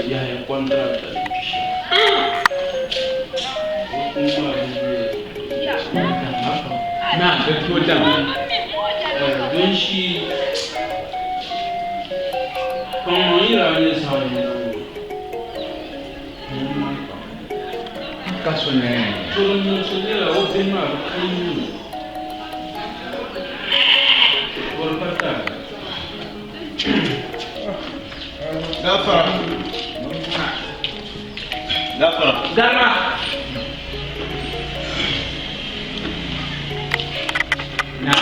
ya contract na da tota don shi kan yi ranar samun kaso ne tsoron sojera obin ma kan yi warfata gafara garba na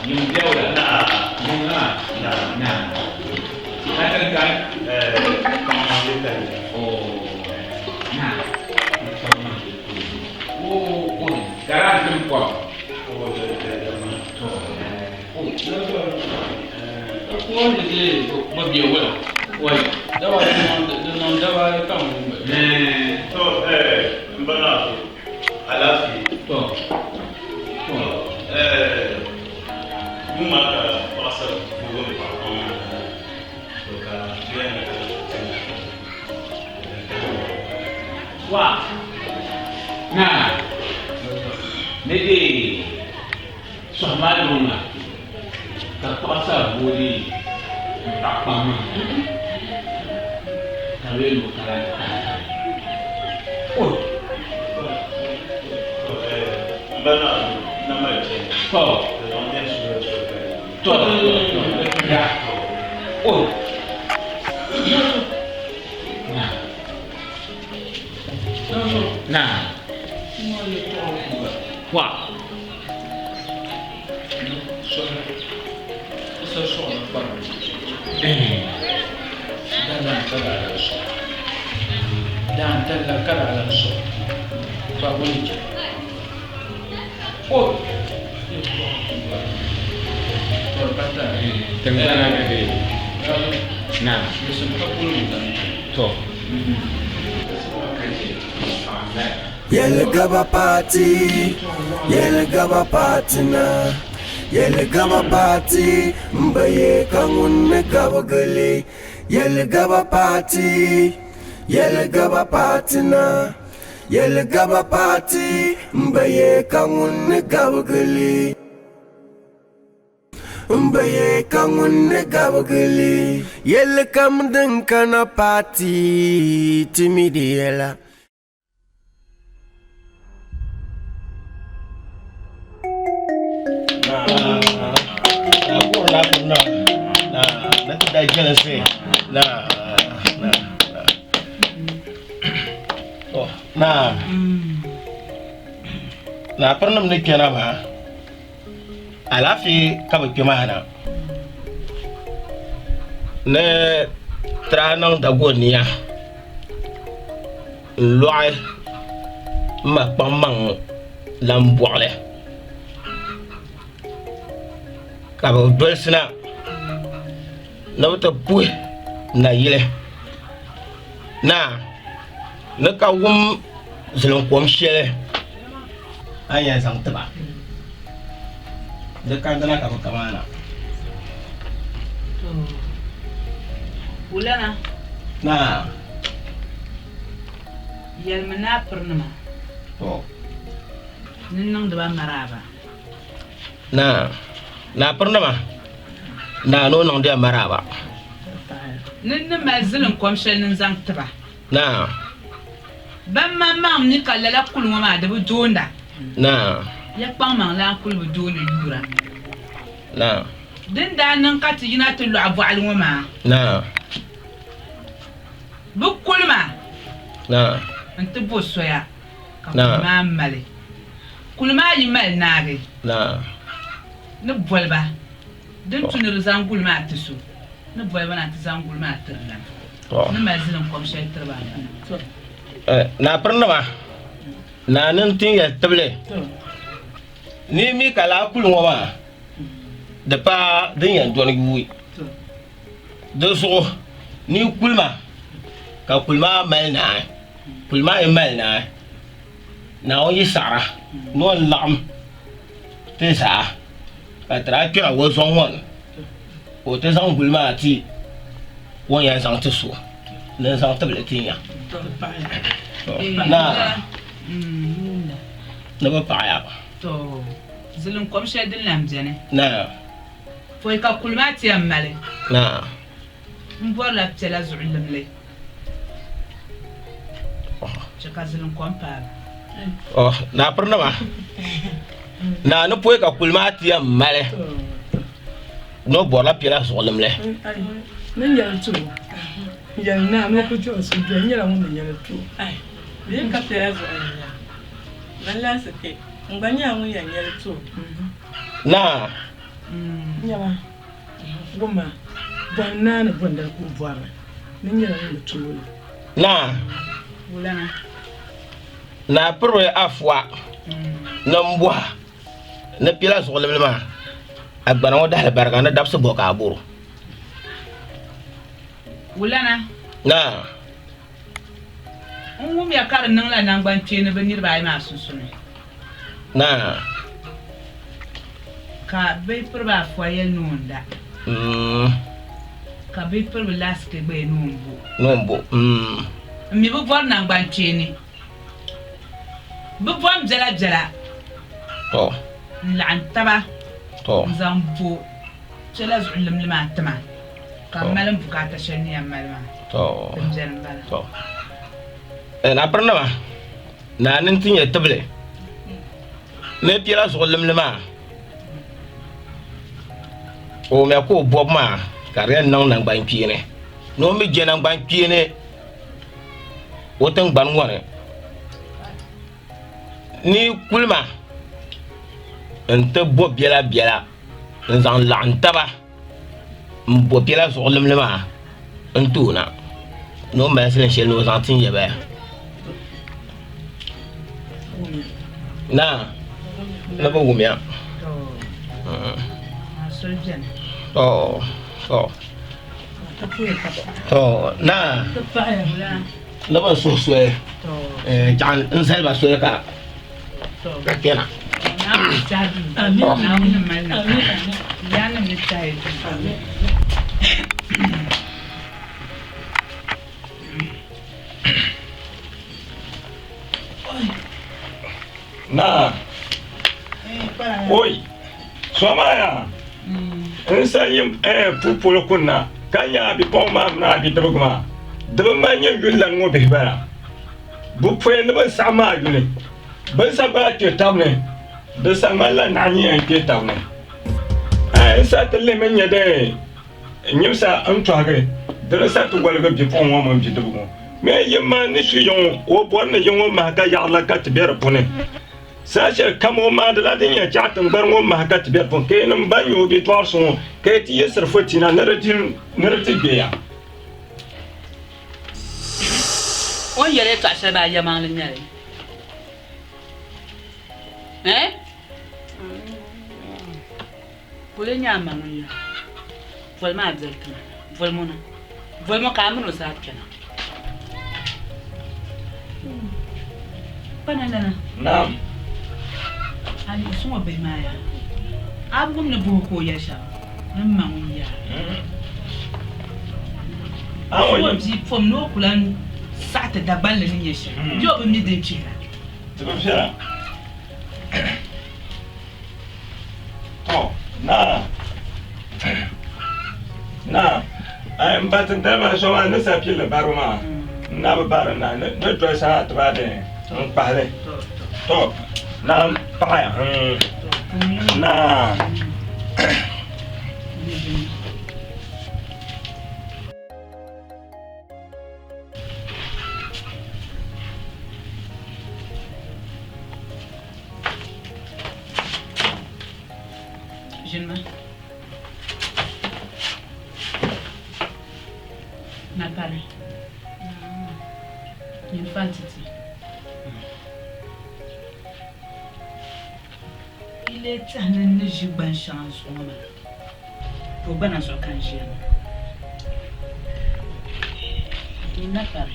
yin daura na yin na hatar kan na o garantin kwa wanda zai mabiya wani wai dawa da nan dawa ya kan to mbana alafi to muma ka pasar bugun pakon to ka biyan wa na ne de somalunga ka pasa boli takpama ka welu kala o mbana na mache to to ya o na wa dan talla kala lan so ba wani ce o warfata tengana de na sun ka kullu dan to Yelgaba party, Yelgaba party na, Yelgaba party, mbaye kangunne gaba gali. Yelgaba party, Yelgaba party na, Yelgaba party, mbaye kangunne gaba gali. Mbaye kangunne gaba gali. Yelkam dinkana party, timidi yela. da jealousy na pernah menikah nama alafi kamu gimana ne tranang dagonia loai makpamang lambuale kamu dulsna na wata puh na yile na ka wum zulun kom shele anya sang teba de kan dana ka kamana Ulana na yelmana pernama to ninnang daba maraba na pernama na no nang dia maraba ninna mazilin komshel nin zang tiba na ban mam ni kallala kulwa ma da budonda na ya kpang mang la kul budona yura na din da nan ka ti yina to lu abu alwa ma na bu kulma na nti bo soya ka Na. ma male kulma yi mal nage na ni bolba din tunir zangul ma tisu ni bolba na ti zangul ma tirna to ni mazilin komshel tirba na pernama na nan tin ya table ni mi kala kulun wa da pa din ya don wi da so ni kulma ka kulma mal na kulma e mal na o yi sara no lam te sa ka tra kira wo so won o te sang kulma ti won ya zang te so na zang tablet tinya na na ba pa ya to zulum kom shedin lamjane na foi ka kulmati amale na mbor la ptela zulum le chaka zulum kom pa oh na perna ma na no poe ka kulmati amale no bola pela zulum le nan ya tu ya na no ku jo su ya nyara mun ya tu ai bien ka pela zulum ya balla sake nganya mun ya nyara tu na nyama goma bonna na bonda ku bwara nan ya mun tu na bulana na pro afwa na mbwa na pela zulum le ma agbana wo dal barka na dabso boka aburu bulana na ngum ya kar nang la nang ban chene ba nirba ay ma susune na ka be perba foye nunda ka be perba laske be nombo mi bu bor nang ban chene bu bom jala jala to lan taba to zambo cela zulum lima tama kamalan bukata shani amalma to tunjan bala to na perna ma na nin tin ya table ne pila zulum lima o me ko bob ma kare nan nan ban piene no mi je nan ban piene wotan ban wone ni kulma ente bo biela nzang lan taba mbo biela zulum lima ntuna no meselen shel no zantin yebe na ba wumya soljen to na na ba so jan nsel ba so ka kena na jadi amin na malna yana mi tai na oi somaya nsayim pupul kunna kanya bi poma na bi drogma drogma nyen yulan ngo be bara bu pwe ne ba sama yule ba sa ba ke tawne de sama la na nyen ke tawne sa tele men yede nyimsa antwage de sa to walga bi pon mo bi drogmo me yema ni shi yon o borne yon ma ka ya la ka tibere pone sacha kamo ma de la dinya chatin bar ngo ma ka tibere pon ke nam banyo bi twar so ke ti yesr fotina narrative ya on yele ta se ba yama le nyare pole nyama no ya vol ma delta vol mo ka mo sa kana panana naam ali sumo be maya abum ne boko ya sha amma mun ya awo ji fom no kulan sata daban le ni yesha jo be mi den chira tuba fia na ai mbatin da ma so an sa pile baruma na ba barana ne to sa to de pare to na pa ya na jeune n'a parlé. Une fantaisie. Il est un énergie bonne chance, maman. Pour bonne en soit quand j'ai. Il n'a parlé.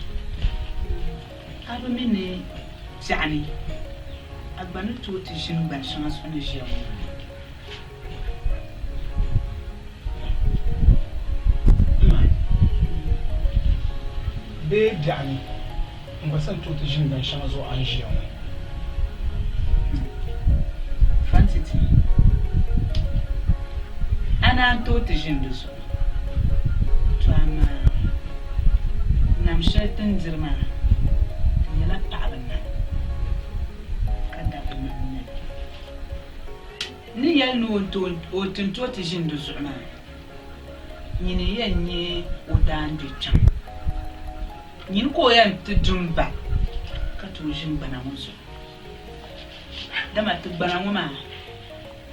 Abamine, Tiani. Abanu tout est une bonne chance, on est géant. bee biɛɣuni n gba san tooi ti ʒini bin shɛŋa zuɣu a ni ʒiya ŋɔ. Fantiti ana n tooi ti ʒini di zuɣu to amaa nam shɛli tin diri maa ti nyɛla paɣaba nani ka dabba nani nyɛli ni yɛli ni o tin tooi ti ʒini di zuɣu maa nyini yɛn nyɛ o daandi chɛŋ nyini ka o yɛn ti dumba ka tooi ʒini gbana ŋɔ zuɣu dama ti gbana ŋɔ maa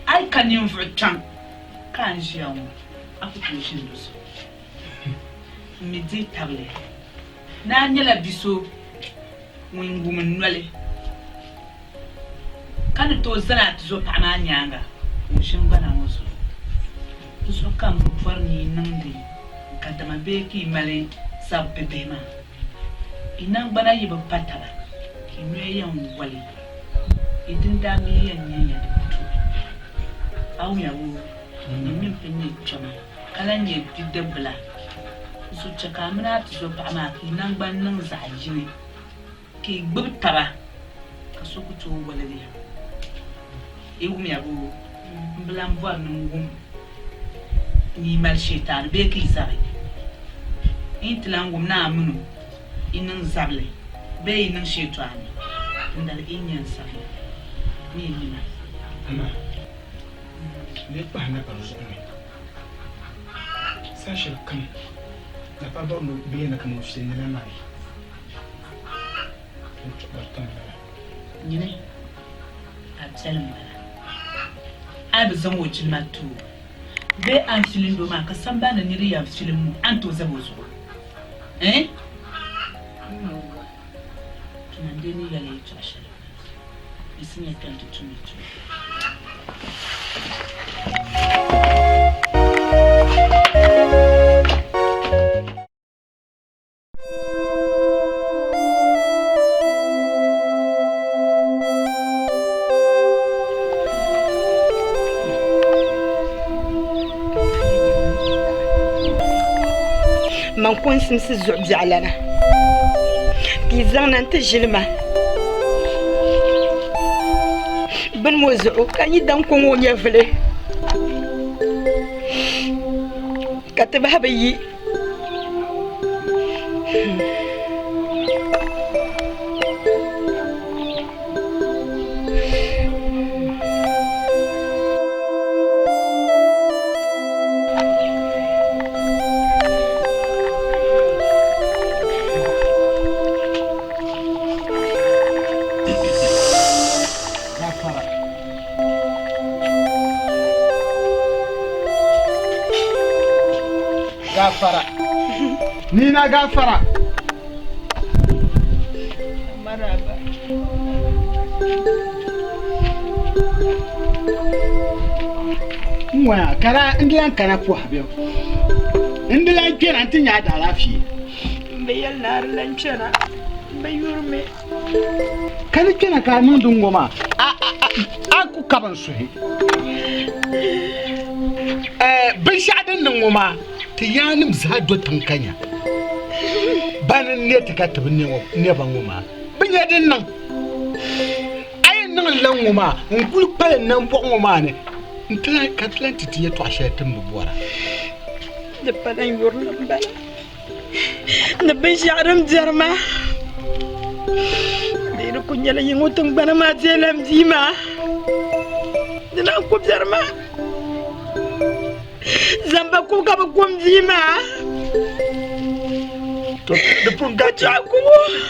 a yi ka ninvuɣu chɛŋ ka n ʒiya ŋɔ a ku tooi ʒini di zuɣu n mi dihi tabili na nyɛla biso ŋun wum noli ka ni tooi zana ti zo paɣa maa nyaanga o ʒini gbana ŋɔ zuɣu di zuɣu ka n bi pɔri ni yi niŋdi ka dama bee ka yi mali sabi bibihi maa i nangbana yi bi pa taba i noya yɛn wali i dindaa mi yɛn nyɛ yɛn tu a wuya wo ni min pɛ nyɛ kpɛma ka lan nyɛ bidibila so chɛ ka a mini ti zo paɣa maa ka i nangbani niŋ zaɣ yini ka i gbubi taba ka so ku tooi waligi i wuya wo n bilan bɔri ni n wum ni mali shɛtaani bee ka i zabi in ti lan wum na a mini i niŋ zabili bee i niŋ shɛtɔani n dali i nyɛ n sabili ni i nina ne kpahi na ka di zuɣu ni sa shɛli kam na pa bɔri ni bee na ka ni fi nina maa yi n tuɣi tam bala nyini a piɛli n bala a bi zaŋ o jilima too bee an filin do maa ka sambani niri yan filin mu an to zabi o zuɣu tuma n dee ni yɛli yi tuɣi shɛli i si nyɛ kpɛm ti tumi tu man kun simsi zuɣu biɛɣu lana ka yi zaŋ na n ti ʒili ma bini ŋɔ zuɣu ka nyɛ dan ko ŋɔ nyɛ vili ka ti bahi bi yi gafara ni na gafara maraba mwa kara ndilan kana po habyo ndilan kena tin ya da lafiya bayal nar lanchana bayurme kan kena ka mun dungoma a ku kaban suhi bin shadin nan goma ta yanim za do tankanya banan ne ta ka tabin ne ban goma bin yadin nan ayin nan lan goma in kul palen nan bo goma ne ntla katlanti ti ya to ashe tan bubuwara da padan yurna bala da bin shadin jarma da ku nyala yin utun bana ma telam dima dina ku jarma zamba ku ka kum dima to da pun ga ta ku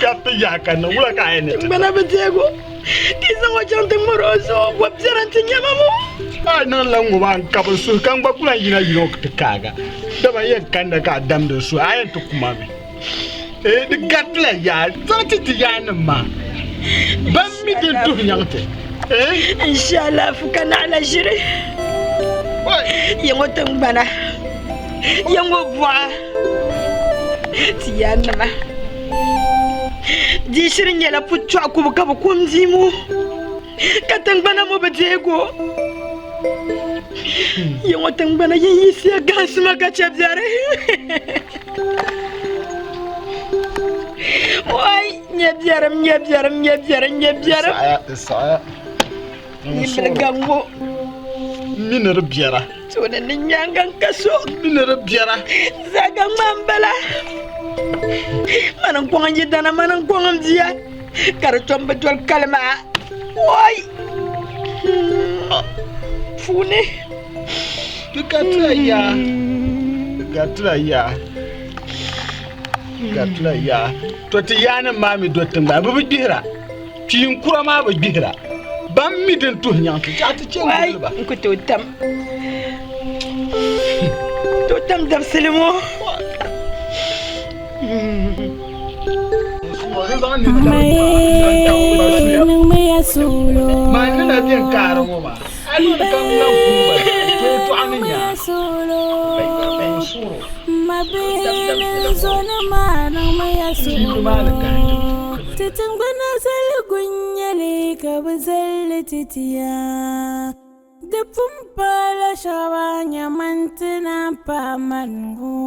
ka ta ya kana wala ka ne bana betego ki zango chante moroso wa bjarante nyama mo ai nan lango ban ka ba su kan ba kula yina yino ta kaga da ba yin kan da ka dam da su ayan to kuma me da gatla ya zati ti yana ma ban mi da to nyante inshallah fukana ala jiri yango tangbana yango bwa tiyana ma di shirin yala putwa ku ka bu kunzimu ka tangbana mo betego yango tangbana yisi gasma ka chabzare Saya. Gango. Minere biara. So na nyanga kaso. Minere biara. Zagang mambala. Manang kuang jidana manang kuang dia. Karo tombe tol kalma. Woi. Fune. Gatra ya. To ti yana mami do tamba ba bidira. Tin kura ma ba bidira. Bam mi den to nyang ti ta ce ba. Ko to tam. To tam dab selimo. Mai solo. Mai na din karo ma. Anu kan nan ku ba. To aninya. Mabele zona mana maya solo. Titin bana sal gunyale ka bazal titiya. Da pumpala shawanya mantina pa mango.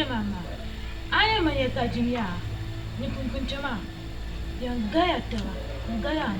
Mama, I am a Yakajimia. Nipunkunchama. Young Gayata, Gayan.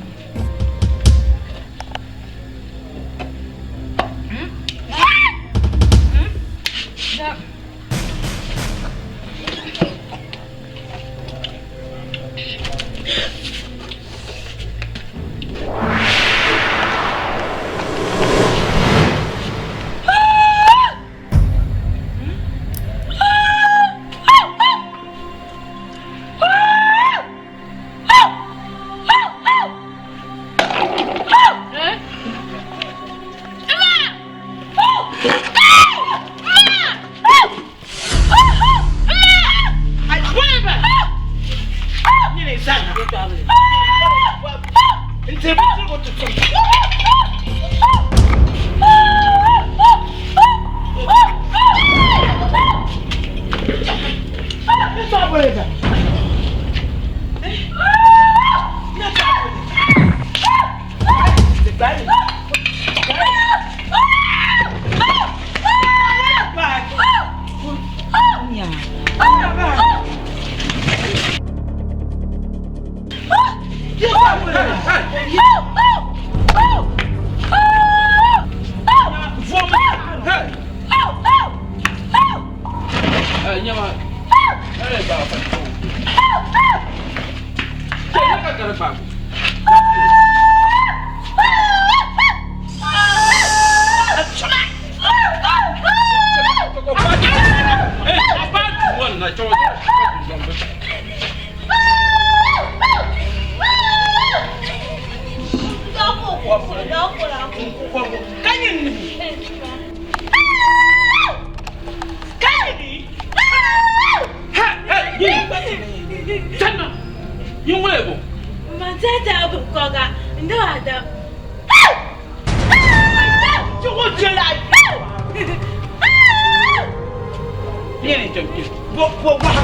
Yene jobke. Bo waxa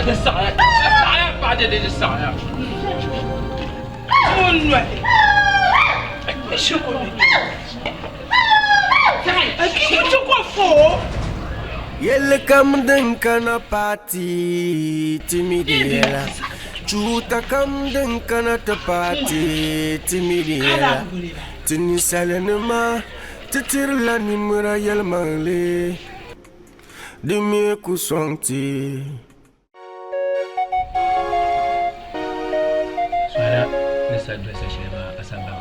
de saaya ba de saaya Onwa. Shoko. Sai, aqui eu tô com fome. Yelle kam den kana party timidela. Chuta kam den kana ta party timidela. Tini salenema titirla nimra yelmale. Demi kusonti. Soalnya nessa dressa chama asamba.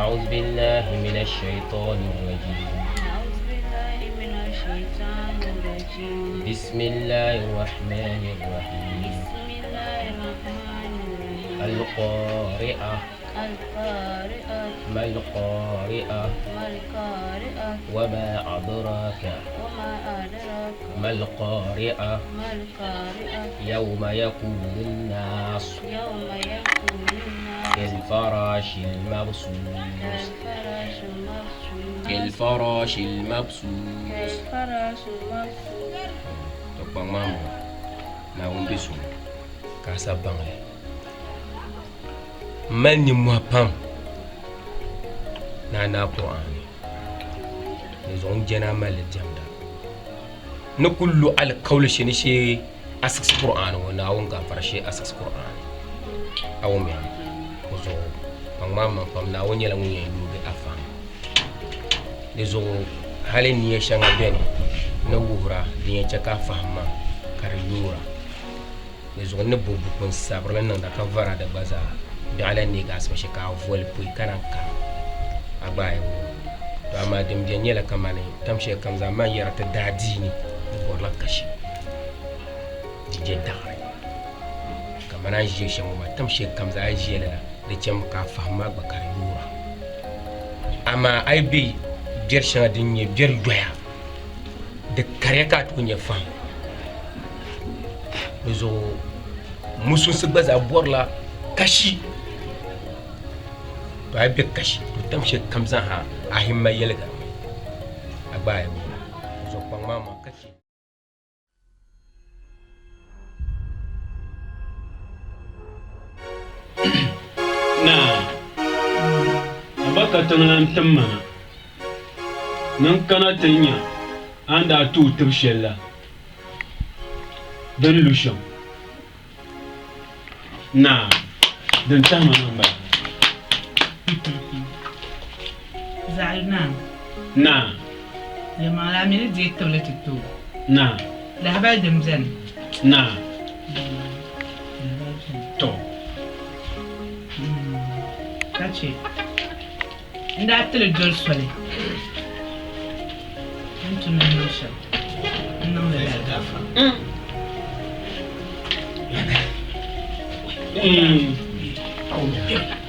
أعوذ بالله من الشيطان الرجيم. بسم الله الرحمن الرحيم. القارئة ما القارئة وما أدراك ما القارئة يوم يكون الناس كالفراش المبثوث كالفراش المبثوث تقبل ماما ناوم بسم كاسا بانغلي من يموابان نانا قرآن نزون جنا مال الجمدا نقول على قول شنيشي أسكس قرآن وناون غافرشي أسكس قرآن أو مين وزو ماما فم ناون يلا وين يلوب أفهم نزو هالي نيشان بين نوورا نيشكا فهما كاريورا نزو نبو بكون سابر لنا نكفر هذا بازار على نيجاس مش كافول بوي كناكا أبايو فما دم جنيلا كمان تمشي كم زمان يرت داديني ولا كشي جدا كمان أجي شموما تمشي كم زمان جيلا لجم كافهما بكاريورا أما أي بي جرشنا دنيا جر دويا دكاريكات وني فهم نزو مسون سبز أبورلا كشي بايبك كشي تمشي كم زها أهم ما يلقى أباي زوجة ماما كشي نعم أبغى تنام تما نكنا تنيا عند أتو تبشلا دلوشم نعم دنتما نمبر زعلنا نعم لما العميل دي تولت التو نعم لهبا دمزن نعم تو كاتشي عند أتل الجول سولي أنتم من نوشا إنهم لا يدافع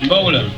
باولا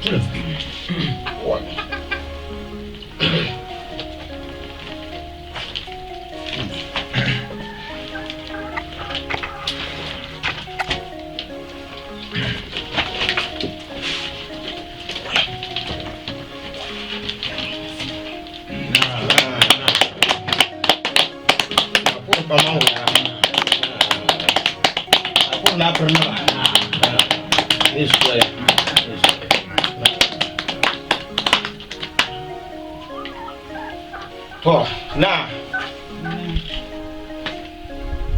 to na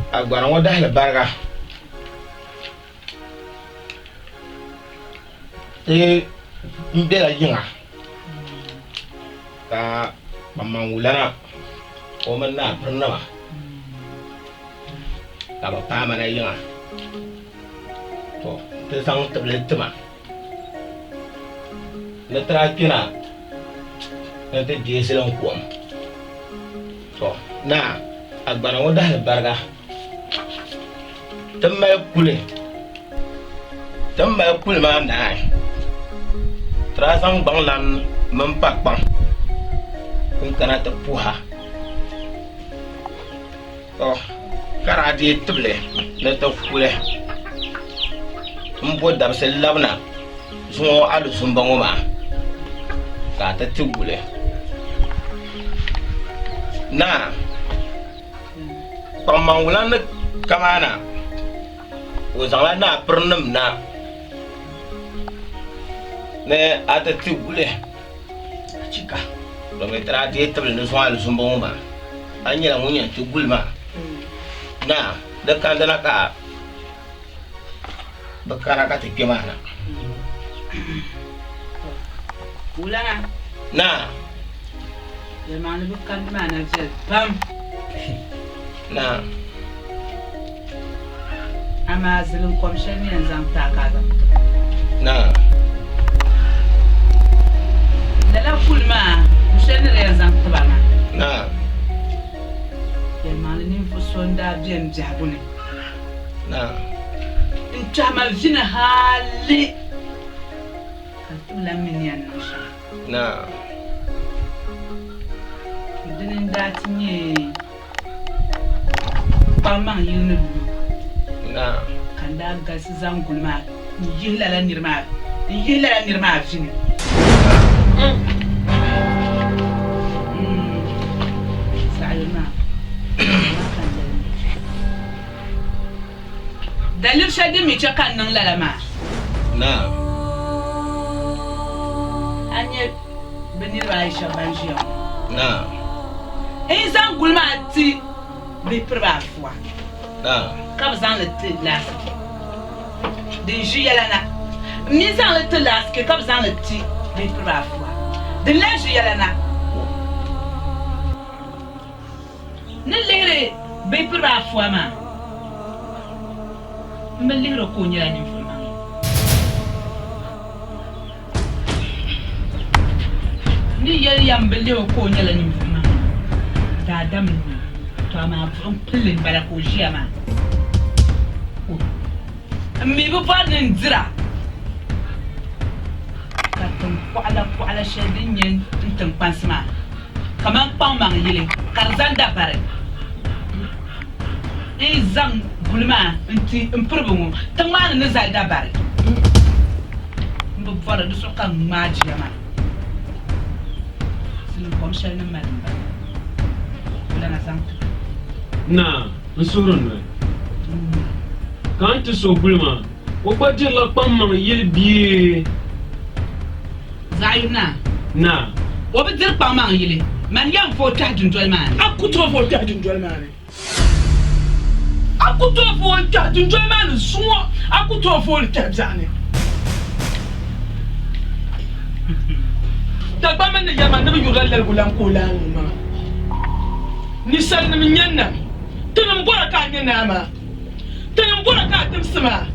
agbaran wọn dahil barga mbe la yinga ka mamangulana o man na pranna ba ka ba pa mana yinga to te sang tablet ma na tra kina na te dieselon kuam to na agbaran wọn dahil barga tamba kule ma na trasang banglan mempak bang kun kana ta puha to karadi tuble na ta kule mbo dabsel labna so alu sumbango ma ka ta tugule na pamangula na kamana uzala na pernam na ne ata tugule chika lo metra de table no so alu sumbango ma anyela munya tugulma na da kandana ka bakara ka take mana Ulana na ya mana bukan mana je pam na ama zilin komshen yanzu an ta kaza na da la kulma mushen ne yanzu an ta bana na ya mana ni fu sonda bien jabune na Chama vina hali katula minian nasha na dinin datinye pamang yunu na kanda gas zangulma yila la nirma vini sayuna dalil shadi mi chakan nang lalama na anye benir Aisha banjiya na insan gulma ti bi prba fwa na ka bazan le ti las din jiyalana mi zan le ti las ke ka bazan le ti bi prba fwa din la jiyalana ne lere bi prba fwa ma meliro kunyala ni mfuma ni yel yambele kunyala ni mfuma da adam ni to ama pulin bala ko jiama mi bu fadin dira ka tum kwala shedin yen tum pansma kaman pamang yele karzan da bare izam bulma inti impurbu tamana ne zalda bare mbu fara du sokan majiya ma sin komshel na madamba wala na sam na nsurun ne kan ti so bulma o baje la pamman yel biye zayuna na o bi dir pamman yele man yam fo ta dundol man akuto fo ta dundol man akuto fo ta dundol man suwo akuto fo ta bzane ta ba man ya man nabi yural lal gulan kolan ma ni sal ni nyanna tunum bora ka nyana ma tunum bora ka timsima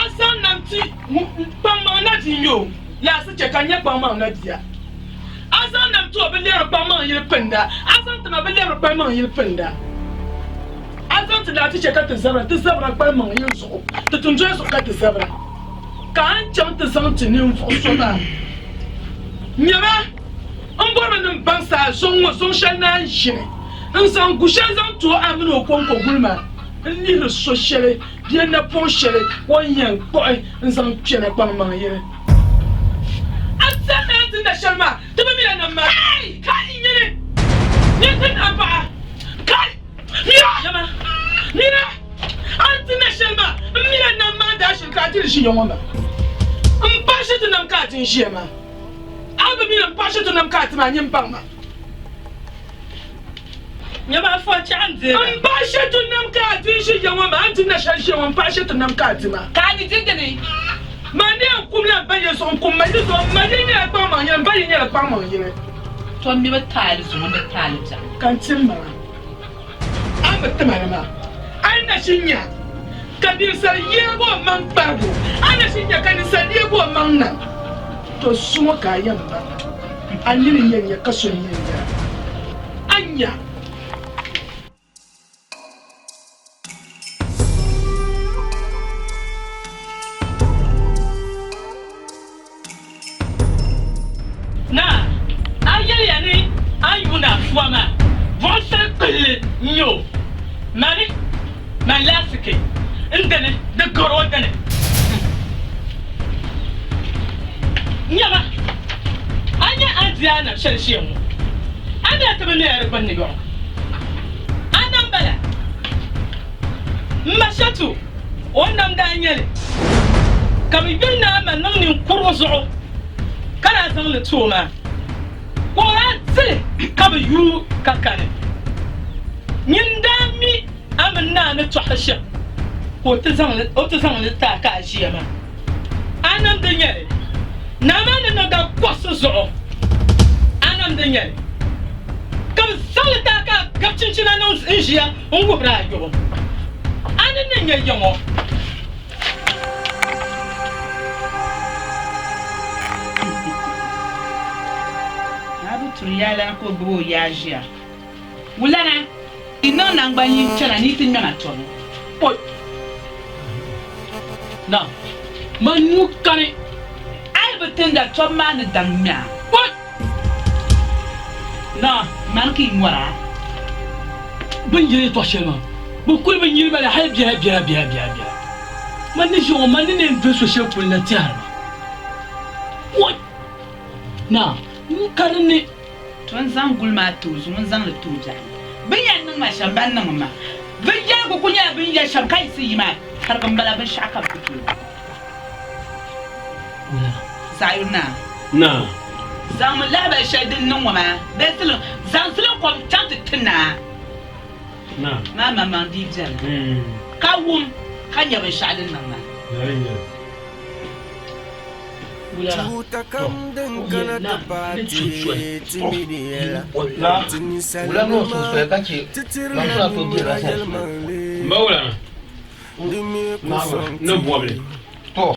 asan namti pamma na tinyo ya su ce kan ya pamma na dia asan namti obele pamma yir penda asan tama obele pamma yir penda asan tla ti ce ka tsabra pamma yir so to tunjo so ka tsabra kan cham te san tinin fo so ba nyama on bora nan bansa son shan na shine in san gushan zan to amino konko gulma ni le so shere bien na pon shere wonyan boy in san chene pamma yir asana tinda sharma to be mi na ma kai nyene ni tin aba kai nyama mira antina sharma mi na ma da shi ka tin shi yonwa mpashi tunam ka tin shi ma abu mi mpashi tunam ka tin ma nyim pamma nyama fo chande mpashi tunam ka tin shi yonwa ma antina shi yonwa mpashi tunam ka tin ma ka ni tindene mane kumla baye so kumma ni so mane ni akpa ma yin baye ni akpa ma yin to mi batali so mi batali ja kan tin ma am batama ma ana shinya kadir sar yego man bago ana shinya kan sar yego man nan to sumo ka yamba anni yenya kaso yenya anya na ayeli yani ayuna fuama votre nyo mani malasike indene de goro dane nyama anya adiana shelshemu ana tabane yar banne yo anan bala mashatu wannan da anyale kam yunna ma nan nin kurzo kana zan le tuma ko ratse kam yu kakane nyindami amanna na tuhasha ko ta zan le ta ka ashiyama anan da nyale na mana na ga kwaso zo anan da nyale kam salta ka gabcincina nan inshiya on go bra yo anan ne nya yongo abu turiyala ko gbo yajia wulana ina na ngbanyi chala ni tin na tono po na manu kane tenda choma na dangmya what na manki ngwara bunje to shema bu kul bin yirba la hay biya man ni jo man ni ne so shekul na tiar what na kan ni ton zan gulma to zun zan le tuja bin yan nan ma shamban nan ma bin ya ko kunya bin ya shamkai si ma har kan bala bin shaka fito sayuna na zam laba shadin nan wama betul zan sulu kom tant tuna na mama man di jal kawum kanya be shadin nan ma Chuta kam den kana tapati timidiela tini Ulano so kachi la to di la so mbawla no boble to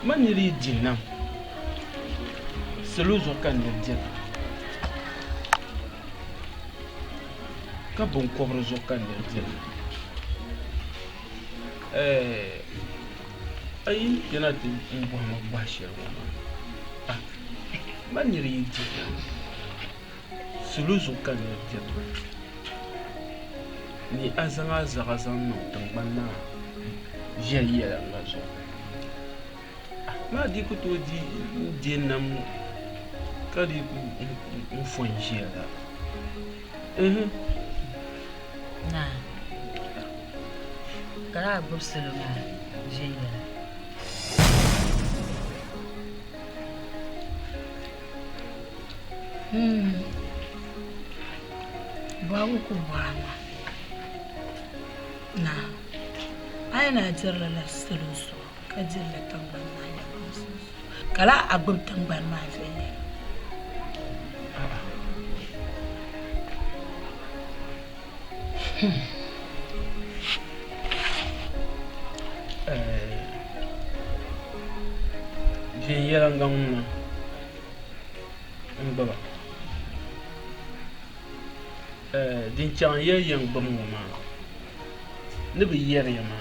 maniri dinam seluzo kan dia ka bon kobro zo kan dia ay yana tin bon ma bashir maniri dinam seluzo kan dia ni azanga zagazan no tambana jeliya ngazo ma di ko to di jenam kadi ku fonjela na kara gobselo na jeliya bawo ko bana na ai na jirla la sulusu ka jirla tamban na ya kala agbab tamban ma fe je yera ngam baba din chan ye yang bam ma ne bi yer yama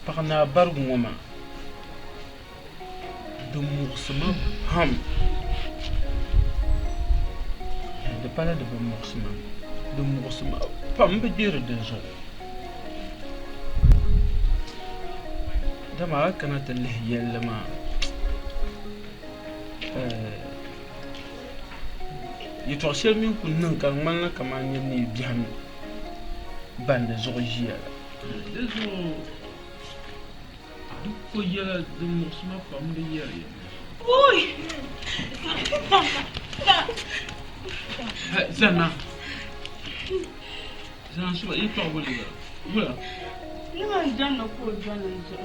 parna bar ngoma du mursuma ham pala de mugsma pam be jere de zo dama kana tele yella ma yito sel min kun nan kan man kama ni bihan bande zo jiya dezo ko yela de mugsma pam be yere Oi! Zana. Zana suba i pa wole ga. Wala. Lima jana ko jana zo.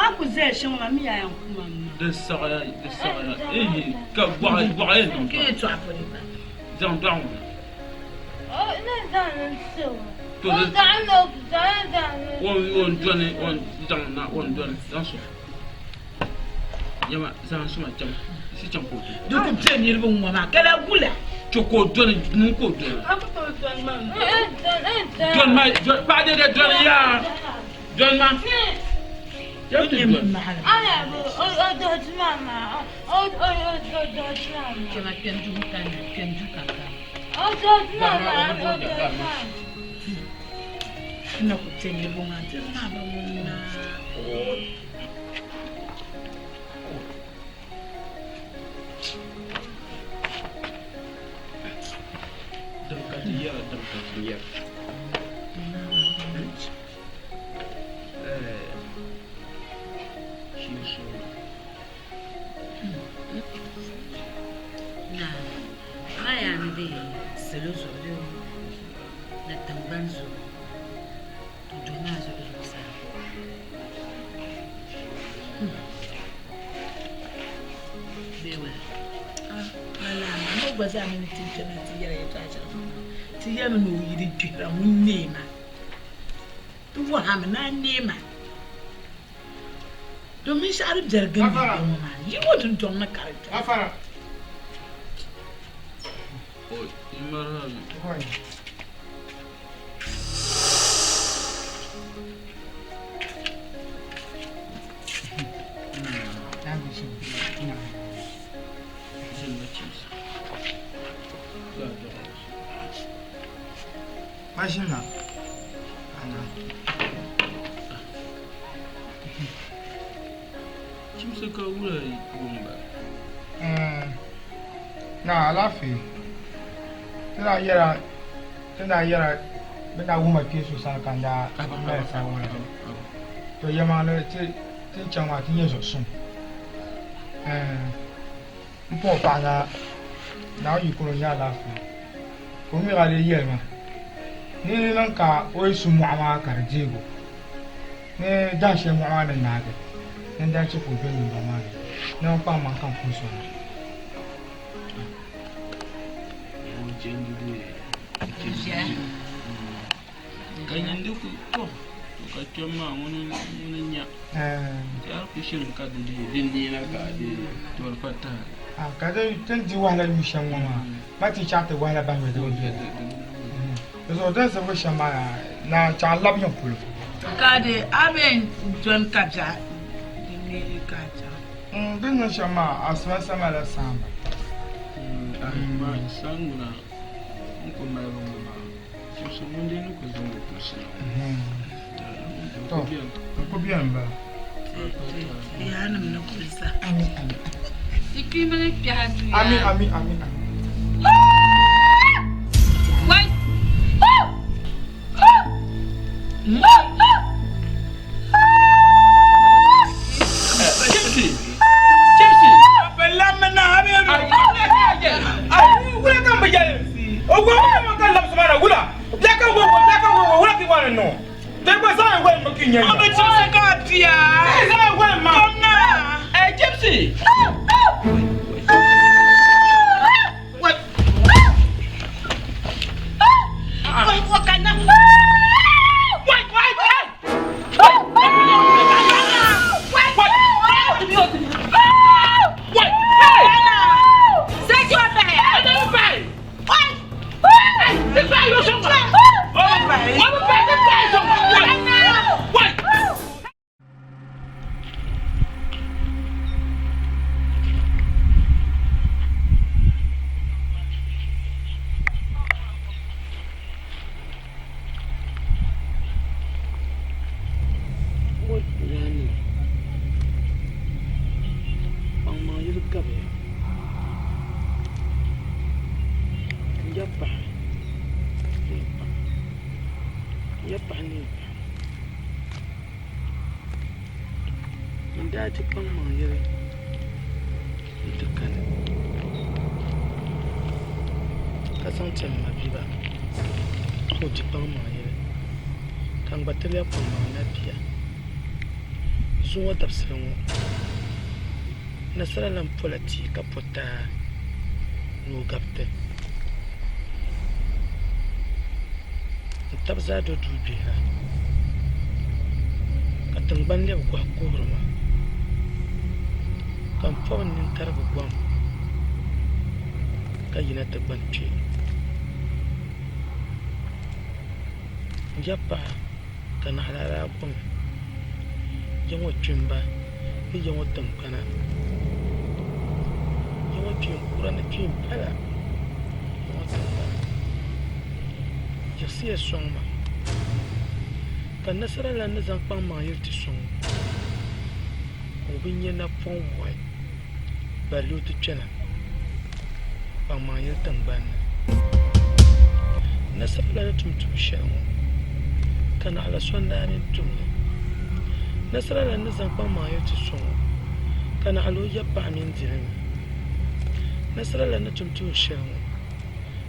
Aku zai shin ma mi yayan kuma. De saga. Ka wa en. Ke to apori ba. Zan down. On donne, Yama, Zan Suma Jam, si Jampo. Do you tell me, Mama? Can I pull it? Choco donne, Nuko donne. Don my, Paddy, Don ma. You can Mama. No, tell you, Mama. You wouldn't do my character. Oh, Imara. Machina. Chimsa ka wura gumba. Na alafi. Tana yara bina wuma ke su san kan da na sa wani. To yama ne tin chama tin yeso sun. Mpo pa na yi ko nya alafi. Ko mi ga le yema. Ni nan ka o su mu ama kar jego. Ne da she mu ama na ga. Nan da ci ko be ni ba ma. Ne pa man kan ku so. Ganyan da ku to ka kema wani nya ya ku shirin ka din na ka to fata ka dai tan ji wala mi shan mama ba ti cha ta wala ban da so dan sa shan ma na cha lab yon pulo ka de aben jon kaja ni kaja din na shan ma asma sama la samba ma sanguna ko mai ba so mun dai ko zo ko shi ko bien ba ya nam na kulisa amin ikimele piatu amin wai Chipsy belamna abiru wula kan bijale o go ma kan lam subhana wula ya kan wo wula ki wana no de ko sa ngwa mo kinya o be chipsy ka pia sa ngwa ma kona Chipsy wai wakana ya ti kpaŋ maŋ yili n ti kani ka zaŋ tim ma biba ka o ti kpaŋ maŋ yili ka n gba ti lɛbi kpaŋ maŋ na bia zuŋ ŋɔ dabisili ŋɔ nasara lan pola tii ka po taa ni o gabiti n tabi zaa do duu biha ka tingbani lɛbi gɔhi kuhurima ka n pɔbi ninkarigu gɔm ka yina ti gbani kpe n ya paɣa ka naɣalaraa gɔm ya ŋɔ kpimba ni ya ŋɔ tinkpana ya ŋɔ kpim kura ni kpim pala ya ŋɔ tinkpana ya siya sɔŋ ma ka nasara la ni zaŋ kpaŋ maŋ yili ti sɔŋ ka o bi nya napɔŋ wɔɣi bari o ti kpɛna kpaŋ maŋ yili tiŋgbani nasara la ni tumtum shɛli ŋɔ ka naɣala sɔndaa ni tumli nasara la ni zaŋ kpaŋ maŋ yili ti sɔŋ ŋɔ ka naɣala o ya paɣa mini dilimi nasara la ni tumtum shɛli ŋɔ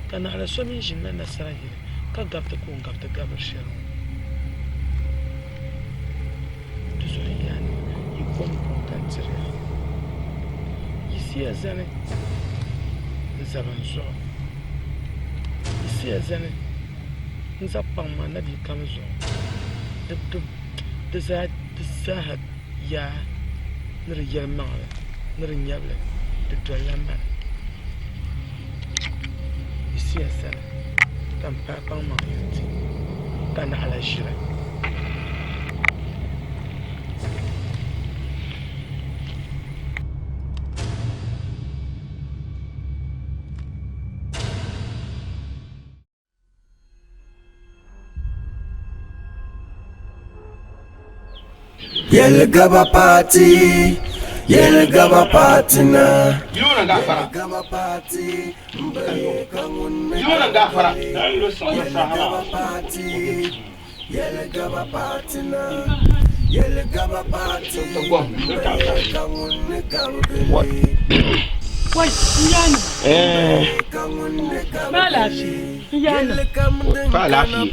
ka naɣala so min ʒini la nasara yili ka gabiti ka o gabiti gabiri shɛli ŋɔ tuzuri yaani yi kom ka tiri yi siya zani n zaban zuɣu yi siya zani n za kpaŋ ma na bii kam zuɣu di zaaha yaa ni di yɛli maŋli ni di nyɛbili di dolila mani yi siya zani ka n paai kpaŋ maŋ yili ti ka naɣala ʒiri Yel gaba party na. Yona gafara. Gaba party. Yona gafara. Gaba party. Yel gaba party na. Yel gaba party. What? Wai, Yana. Ba lafi. Yana. Ba lafi.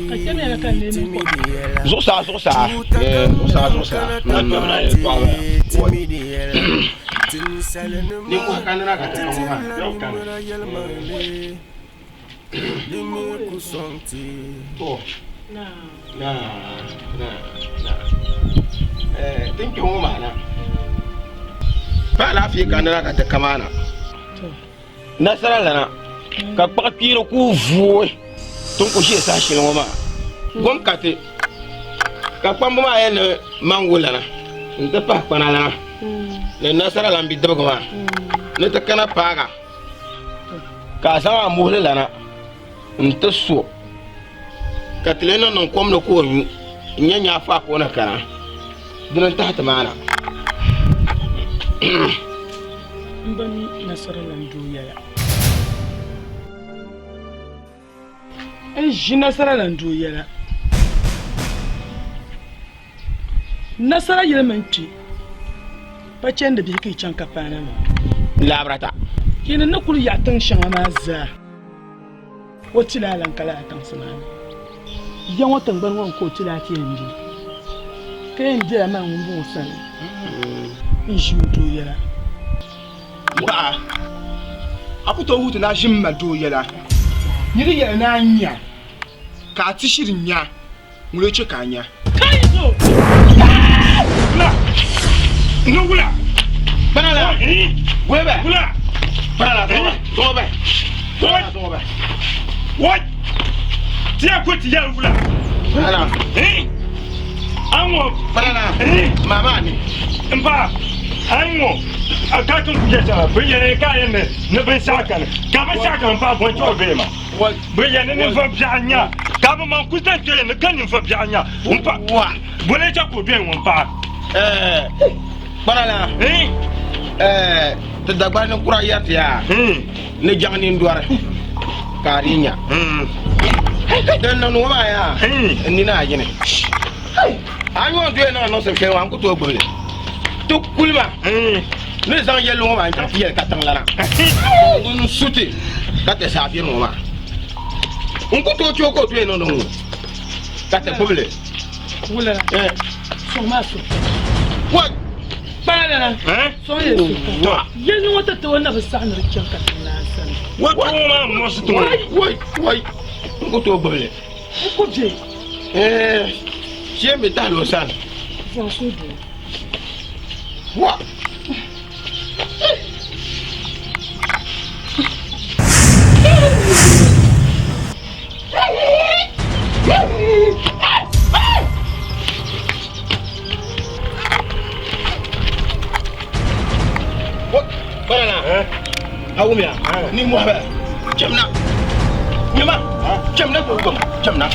Ka ce me kan ne mu ko. Zusa. Ni ko kan na ka ta mu ha. Oh. Na. Tin ki mu mana. Ba lafi kan na ka ta kamana. Nasara lana. Ka kpakpiri ku vuoi tun ku shi sa shi ngoma gom kate ka kpambo ma yen mangu lana nta pa kpana lana ne nasara lan bi debgo ma ne ta kana paga ka sama muhle lana nta so ka tilena non kom no ko nyu nya nya fa ko na kana dinan ta ta mana mbani nasara lan do yaya an ji nasara lan do yala nasara yela man ci pacen da bi kai can kafana ma labrata kina na kulu ya tan shanga ma za wati la lan kala tan sunana yan watan ban wan ko tila ti yanzu kai ndi ma mun bu san in ji do yala wa akuto hutu na jimma do yala yiri yɛrɛ n'a ɲa k'a ti siri ɲa ŋolo cɛ k'a ɲa. Kai so. Wula. Bana la. Webe. Wula. Bana la. Tobe. What? Tiens quoi tu y a wula. Bana la. Anwo. Bana la. Mama ni. Mpa. Anwo. Akatun kujeta. Biyene kayene ne be sakane. Kaba sakane pa bon to be ma. Biyene ne fa bianya. Kaba man kusta tele ne kan fa bianya. Mpa. Wa. Bole cha ko bien mpa. Bana la. Te dagba ni kura yati ya. Ne jangni ndware. Karinya. Den no ma ya. Ni na ajine. Anyo dwe na no se fe wan ko to gbele. to kulma ne zan yelo ma ta fiye ka tan lana ngun suti ka te sa biir ma un ko to choko to no no ka te public wala so ma so what bana so ye so yanyu wata to wannan bisa na rikin ka na san what ma mo su to wai ko to public ko je je me ta lo san so so do what Awumia, ni muhabbet, jamna, nyama, jamna bukan, jamna.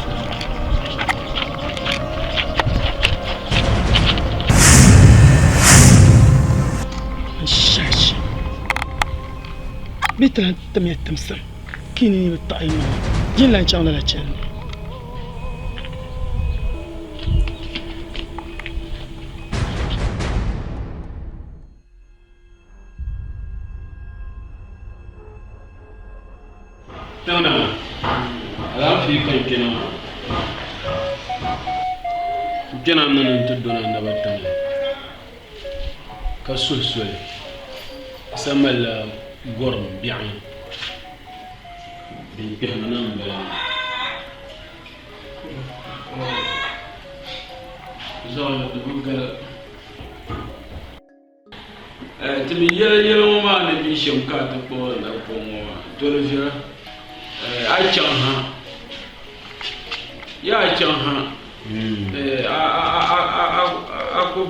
الشاش بيتنا تمية تمسم كيني بالطعيم جينا إن شاء الله لا تشان تمام ألعب في كنا كنا من تدونا نبتنا كسول سول سمى القرن بيعني بيحنا نعمل زول تقول تبي يلا ما نبي شمكات بقول نبغى تولجرا أجمعها يا أجمعها أكو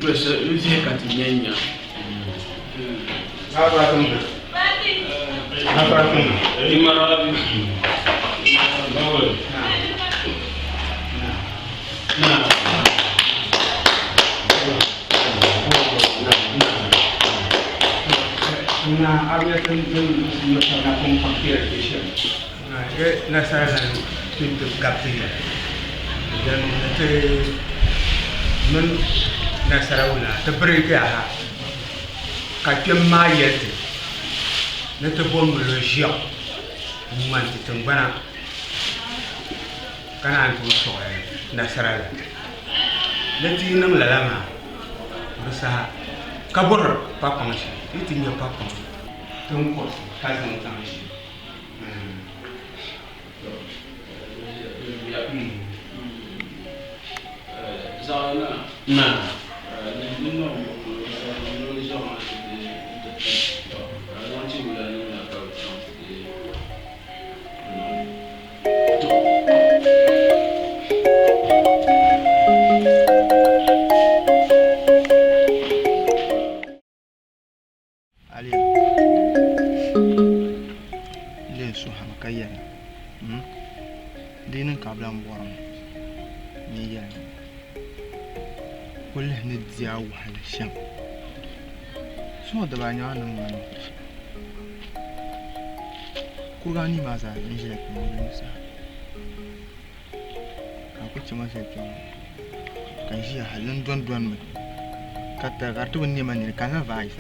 بس نزيه كاتمينيا إمارات na aviakan na kung pagkirasyon na sa pinto kaptiya dan nate men na sarawla te breke ha ka kemma yete nate bom lo jia man ti tangana kana ko so na sarala nate nam lalama rusa kabur papanshi itinga papa ton ko kazan tanshi zana na no كله نتزاو على الشام شو دبا نيانا ما نفرش كوراني ما زال نجلك من مسا كاكو ما سيكون كان شي حلن دون مي كاتا غارتو ني ماني كان فايس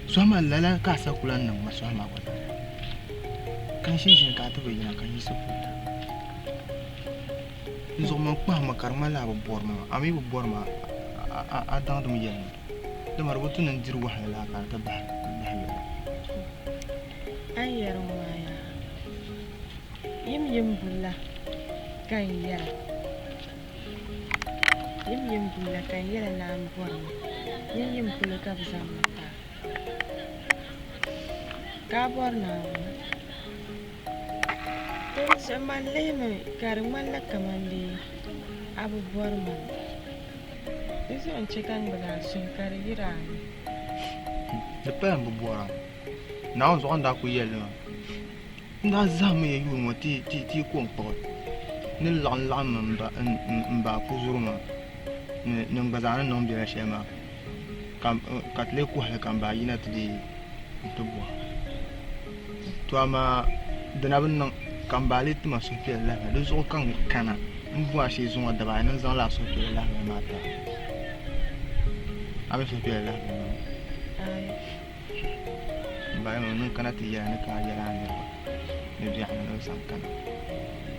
سوما لا كاسا كولان ما سوما كوتا كان شي كاتو بينا كان يسفو nous avons pas ma carmala à Borma, ami Borma à dans le milieu. De ma route, on dit ouais la carte bas. Aïe, Romaya. Yim bulla, Kaya. Yim bulla, Kaya, and I'm born. Yim bulla Kabzamata. Gaborna. Maleme karmala kamali abu borman iso on chikan bala sun karigira de pa mbu bora na on zo nda ku yele nda zamu ye yu mo ti ko mpo ni lan mba ku zuruma ni ngazana non bi shema kam katle ku hala kam ba yina ti to bo to ama danabun Kambali tu masuk ke lah, ada seorang kana, buat si semua dapat, nanti zang langsung ke lah mata. Abi fi la. Ba no kana ti ya ne ka ya na ne ba. Ne bi ana no sam kana.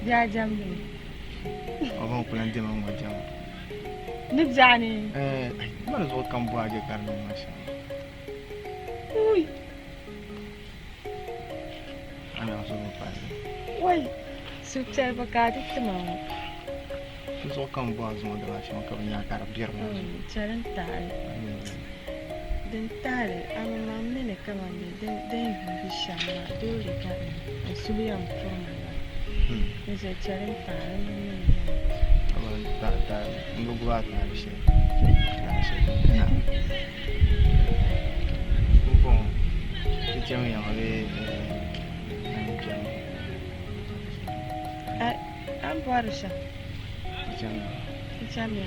Ya jambi. O ba ko lan de ma mo jam. Ni jani. Ma zo kan bu aje kan no masha. Uy. Ana so mo pa. Wai. Sukse ba ka ti ma. Zo kan bu azo da shi ka ya kar biyar mo. Charan tal. Den tare ama mamne ne kama ne den bishama dole ka asuli am forma la ne se charen tare ne ta ngo buat na shi na bon ti jam ya male am barsha ti jam ya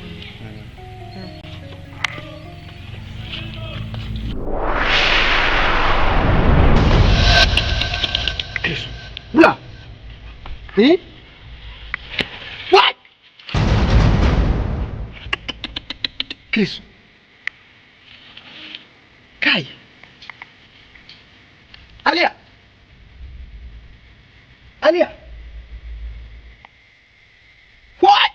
Bula. What? Kiss. Kai. Alia. Alia. What?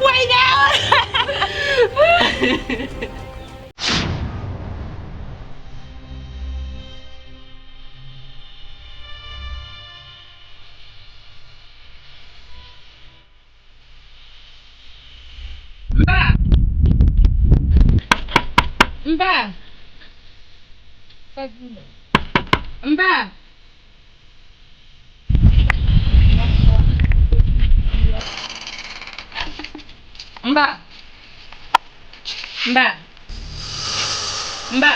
Wait now. Mba. Mba. Mba. Mba. Mba.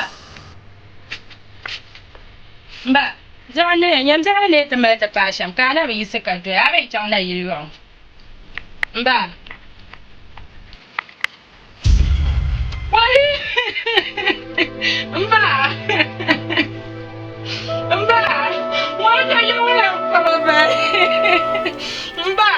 Mba. Jangan ni, nyam jangan ni teman terpasang. Kerana bisa kerja, apa yang nak yurang? Mba. Why? Mba. Mba. Why are you wearing cover? Mba.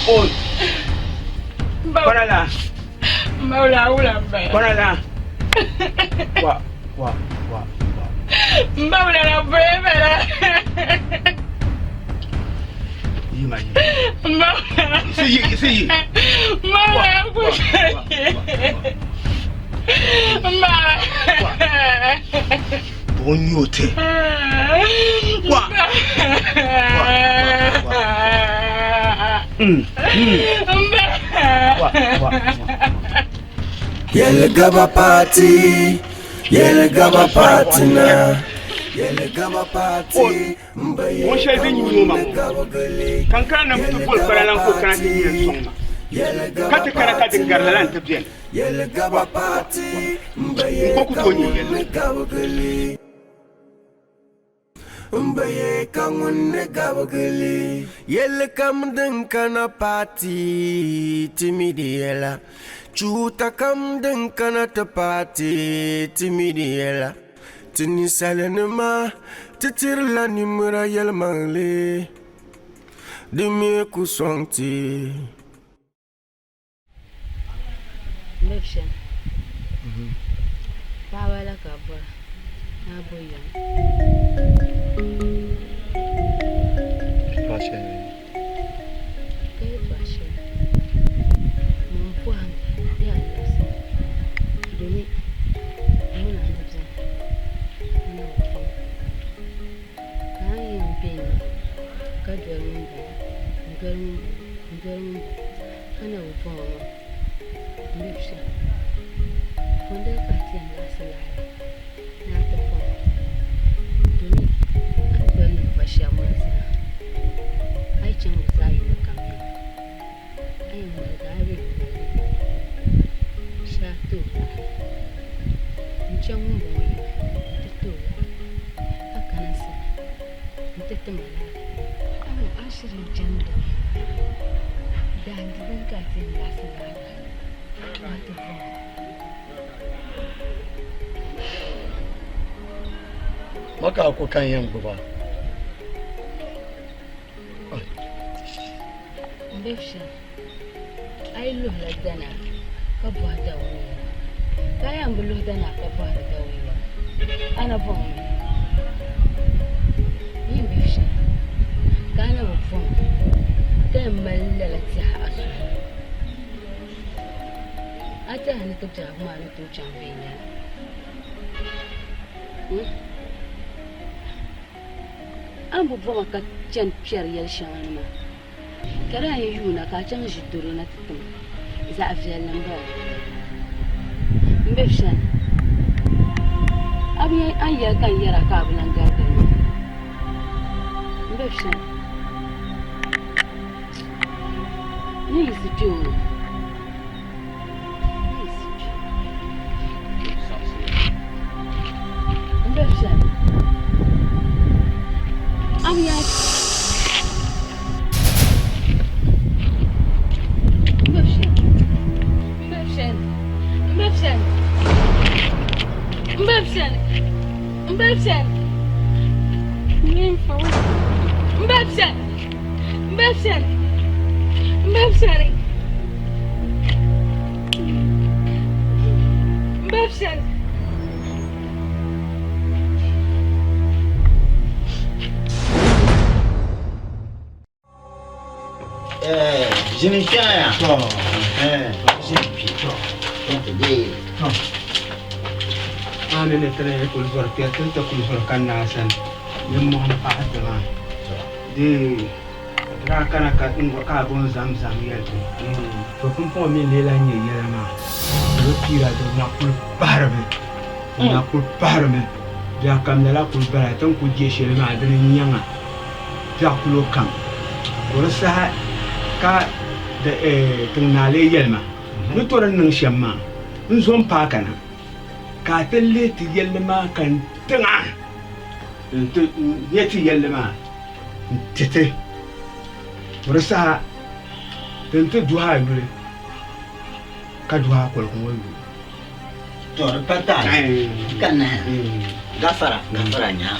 Oi. Korala. Maula be. Korala. Wa. Maula la be. Yima. Maula. See. Maula. Bonyote. Wa. Yellow Gabba party, Yellow Gabba party now. Yellow Gabba party. Mon cher Vigny Mama. Quand on a tout pour faire l'enfant quand il y a son. Quand tu as de garder l'antenne. Yellow Gabba party. Beaucoup de Yellow. Mbaye kangunne gabagali yelle kam denkana party timidiela chuta kam denkana ta party timidiela tini salenema titirla nimra yel mangle demi kusonti Mefsha Bawala kabwa Naboya Maka ako kanyang baba. Mbefsha, ay luhla dana kabwa dawiya. Kaya ang luhla dana kabwa dawiya. Ana bong. Ni mbefsha. Kana bong. Temal lalati asu. Ata hani kabja ma na tu champinya. Ambu bong ka chen pier yel shangana. Kara yuna ka can shi duro na tutum za a fiye lambar mbefshan abin an yi kan yara ka abu nan gargar mbefshan ni yi su tiyo Mbefsel. Nyimfa. Mbefsel. Mbefsel. Mbefsel. Mbefsel. Jini kaya. Jini pito. Ane ne tere kulfur piatul to kulfur kanasan. Yum mo pa atma. De ra kana ka ngo ka bon zam yeto. To pumpo mi lela nye yelama. Ro pira do na kul parbe. Na kul parbe. Ja kam la kul bara ton ku je shele ma de nyanga. Ja kulo kam. Ko sa ka de tunale yelma. No to ran nan shamma. Nzon pa kana. Ka telle ti yelma kan tanga. To yeti yelma. Tete. Rasa tente duha yule. Ka duha ko ko yule. To pata. Kana. Gafara nya.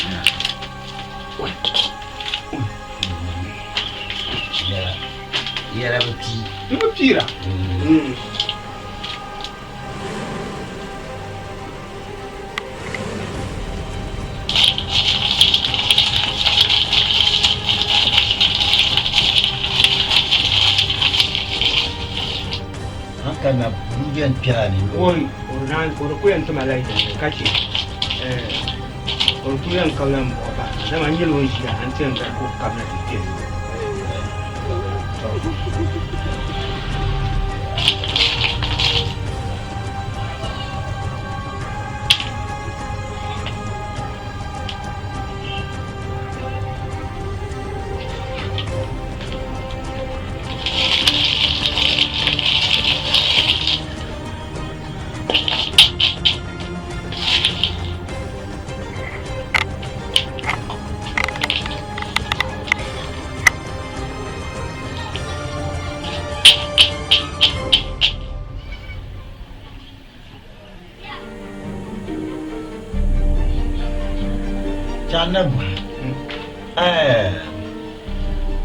Yara buti. Butira. Kana bugen piani. Oi, oran ko ko yan tumalay kachi. Ko ku yan kalam ba. Da man yelo shi an tin da ko kamna ti. Janab.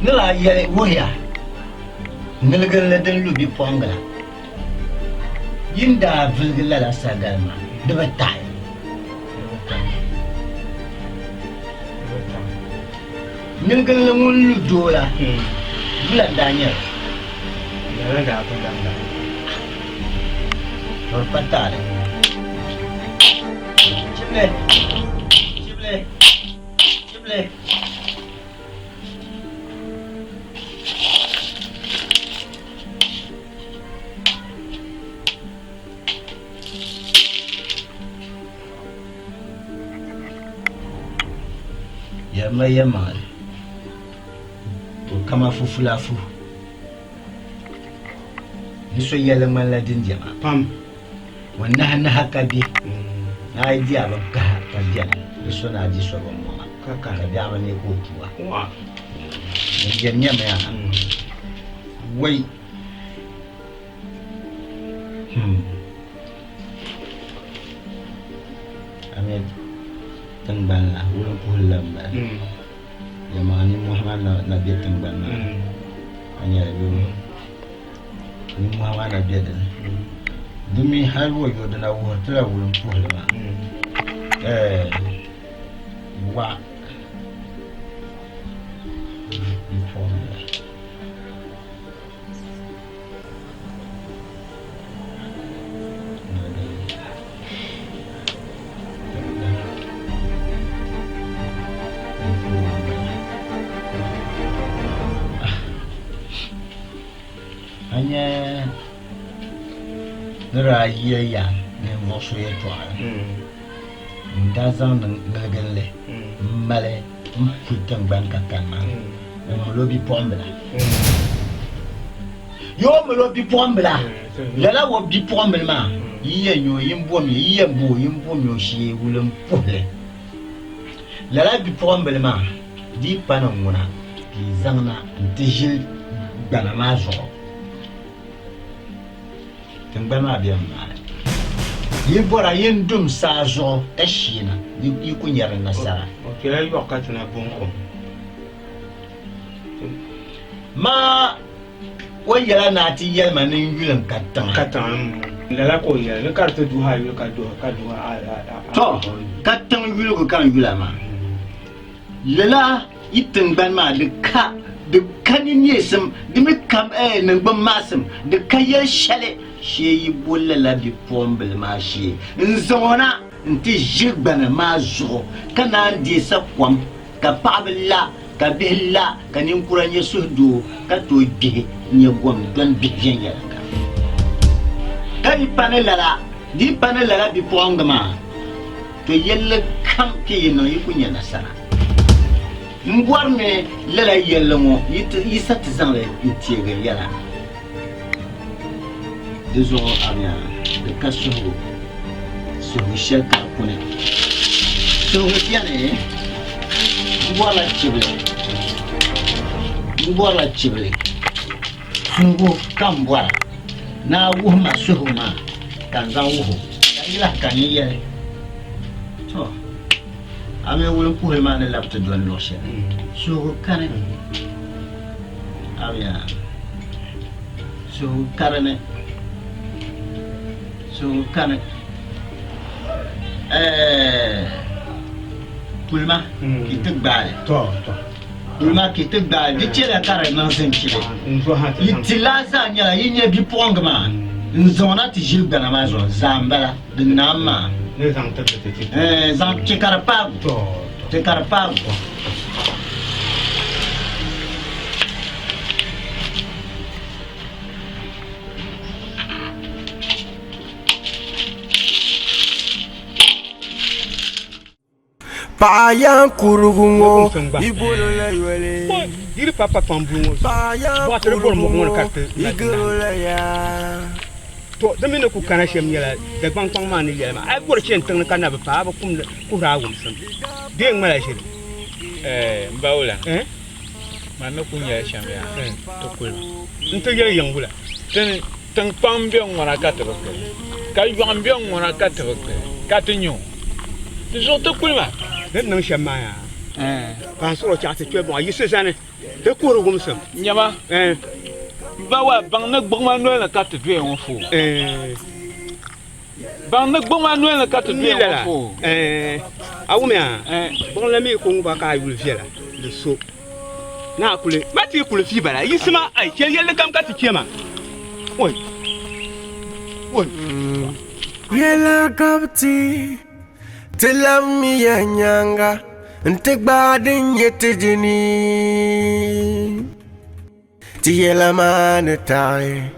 Nila ya woya. Nilgal la den lubi pongala. Yinda vilgala la sagalma. De batai. Nilgal la mulu dola. Bila danya. Ya da apa danda. Tor patale. Chible. Yama to kama fufulafu niso yele mala dinja pam wannan na haka bi na yi ba ka biya niso na ji so ban mu ka biya ba ne ko tuwa wa jenya me ya wai amet tangban la wulan ko hulam ba yamani muhammad na biya tangban na anya do ni muhammad na biya da dumi har wo yo da na wo tara wulan ko hulam wa hanya rayuwa ya ne wasu ya tuwa da zan galgalle male mfutan banka kama mlobi pombla yo mlobi pombla lala wo bi pombla ma yiye nyo yimbo mi yiye bo yimbo mi o shi wulum poble lala bi pombla ma di pana nguna ki zangna ntijil bana ma zo tangba ma biya ma Yibora yendum sazo tashina yikunyara nasara. Okay, la wakati na bonko. Ma wayala nati yelma ni yulam katan. Lala ko ya, le carte du ha, le carte du to katan yulu ko kan yulama. Lala itin ban ma de kanin yesum de me kam nang ban masum de kayel shale she yibolla la bi pomble ma she nzona nti jigbana ma zo kana ndi sa kwam ka pabilla ka billa ka ninkura nye suhdu ka to bi nye gwam don bi bien ya ka di panela bi pongama to yelle kam ke no yikunya nasara ngwarne lela yelle mo yisa tizanle yitiega yala dezo amia de kaso so Michel Carpone so tiane ngwala chible fungo kambwala na wuhma suhuma kanza wuhu ila kaniye to ame wulu puhe mane lapta don loshe so kane amia so karane Pulma kita bal Pulma kita bal di cela kare nan senchile itilaza nya yinye bi pongma nzona ti jilga na mazo zambala de nama ne zang tete zang chekarpago Payan kurugungo ibolo la yole yiri papa pambungo payan kurugungo igolo la ya to zamina ku kana shem yala da bang pang man yala ma ai gor chen tang kana ba pa ba kum ku rawum sam de ngala shi mbawla ma me ku nya shem ya to kul nto yele yangula tan pam bi ngora ka to ka yong bi ngora ka to ka to nyu zo to kul ma nang shama ya kan soro cha te bon yi se sane de ko ro gum sam nyama bawa bang na gbogma no na ka te dwe won fu bang na gbogma no na ka te dwe won fu awume a bon la mi ko ba ka yul fiela de so na kule mati kule fi bala yi sima ai ke yelle kam ka ti kema oi yela kapti Telami ya nyanga ntegbadin yetejini tiyela mane tai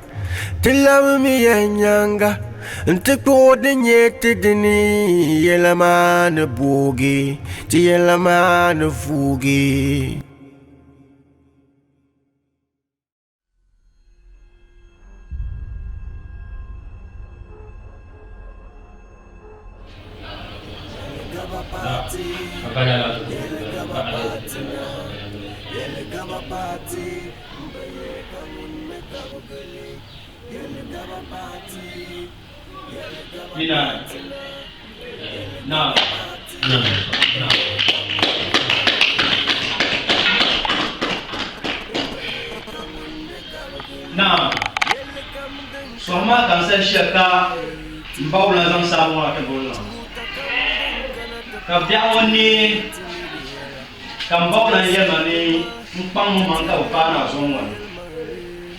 telami ya nyanga ntegbadin yetejini yela mane bugi tiyela mane fugi Na soma kan sa shaka mbawla zam samu ata bolna ka biawoni kan bawla yemani mpang manka upana zongwa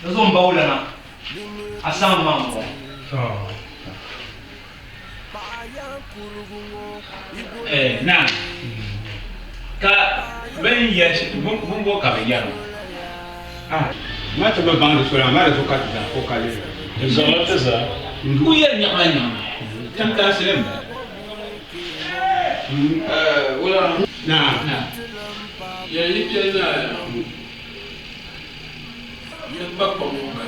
zo mbawla na asam mambo na ka ben yes bungo ka yaro ma ta ba bang so la ma so ka ta ko ka le zalata za ku yer nyanya kan ka selem wala na ya yipe za ya ba ko mo ka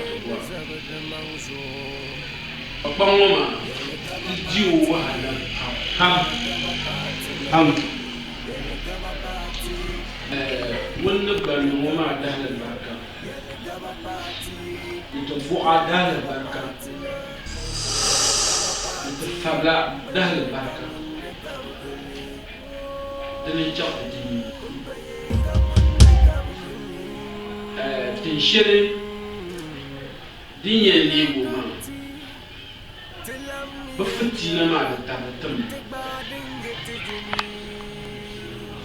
to ba mo ma ji o wa ham wannan ba mu ma da barka ito bu'a da barka tabla dahil baraka dinin chak din tin shiri din yen lebo ma ba futti na ma da tabbatum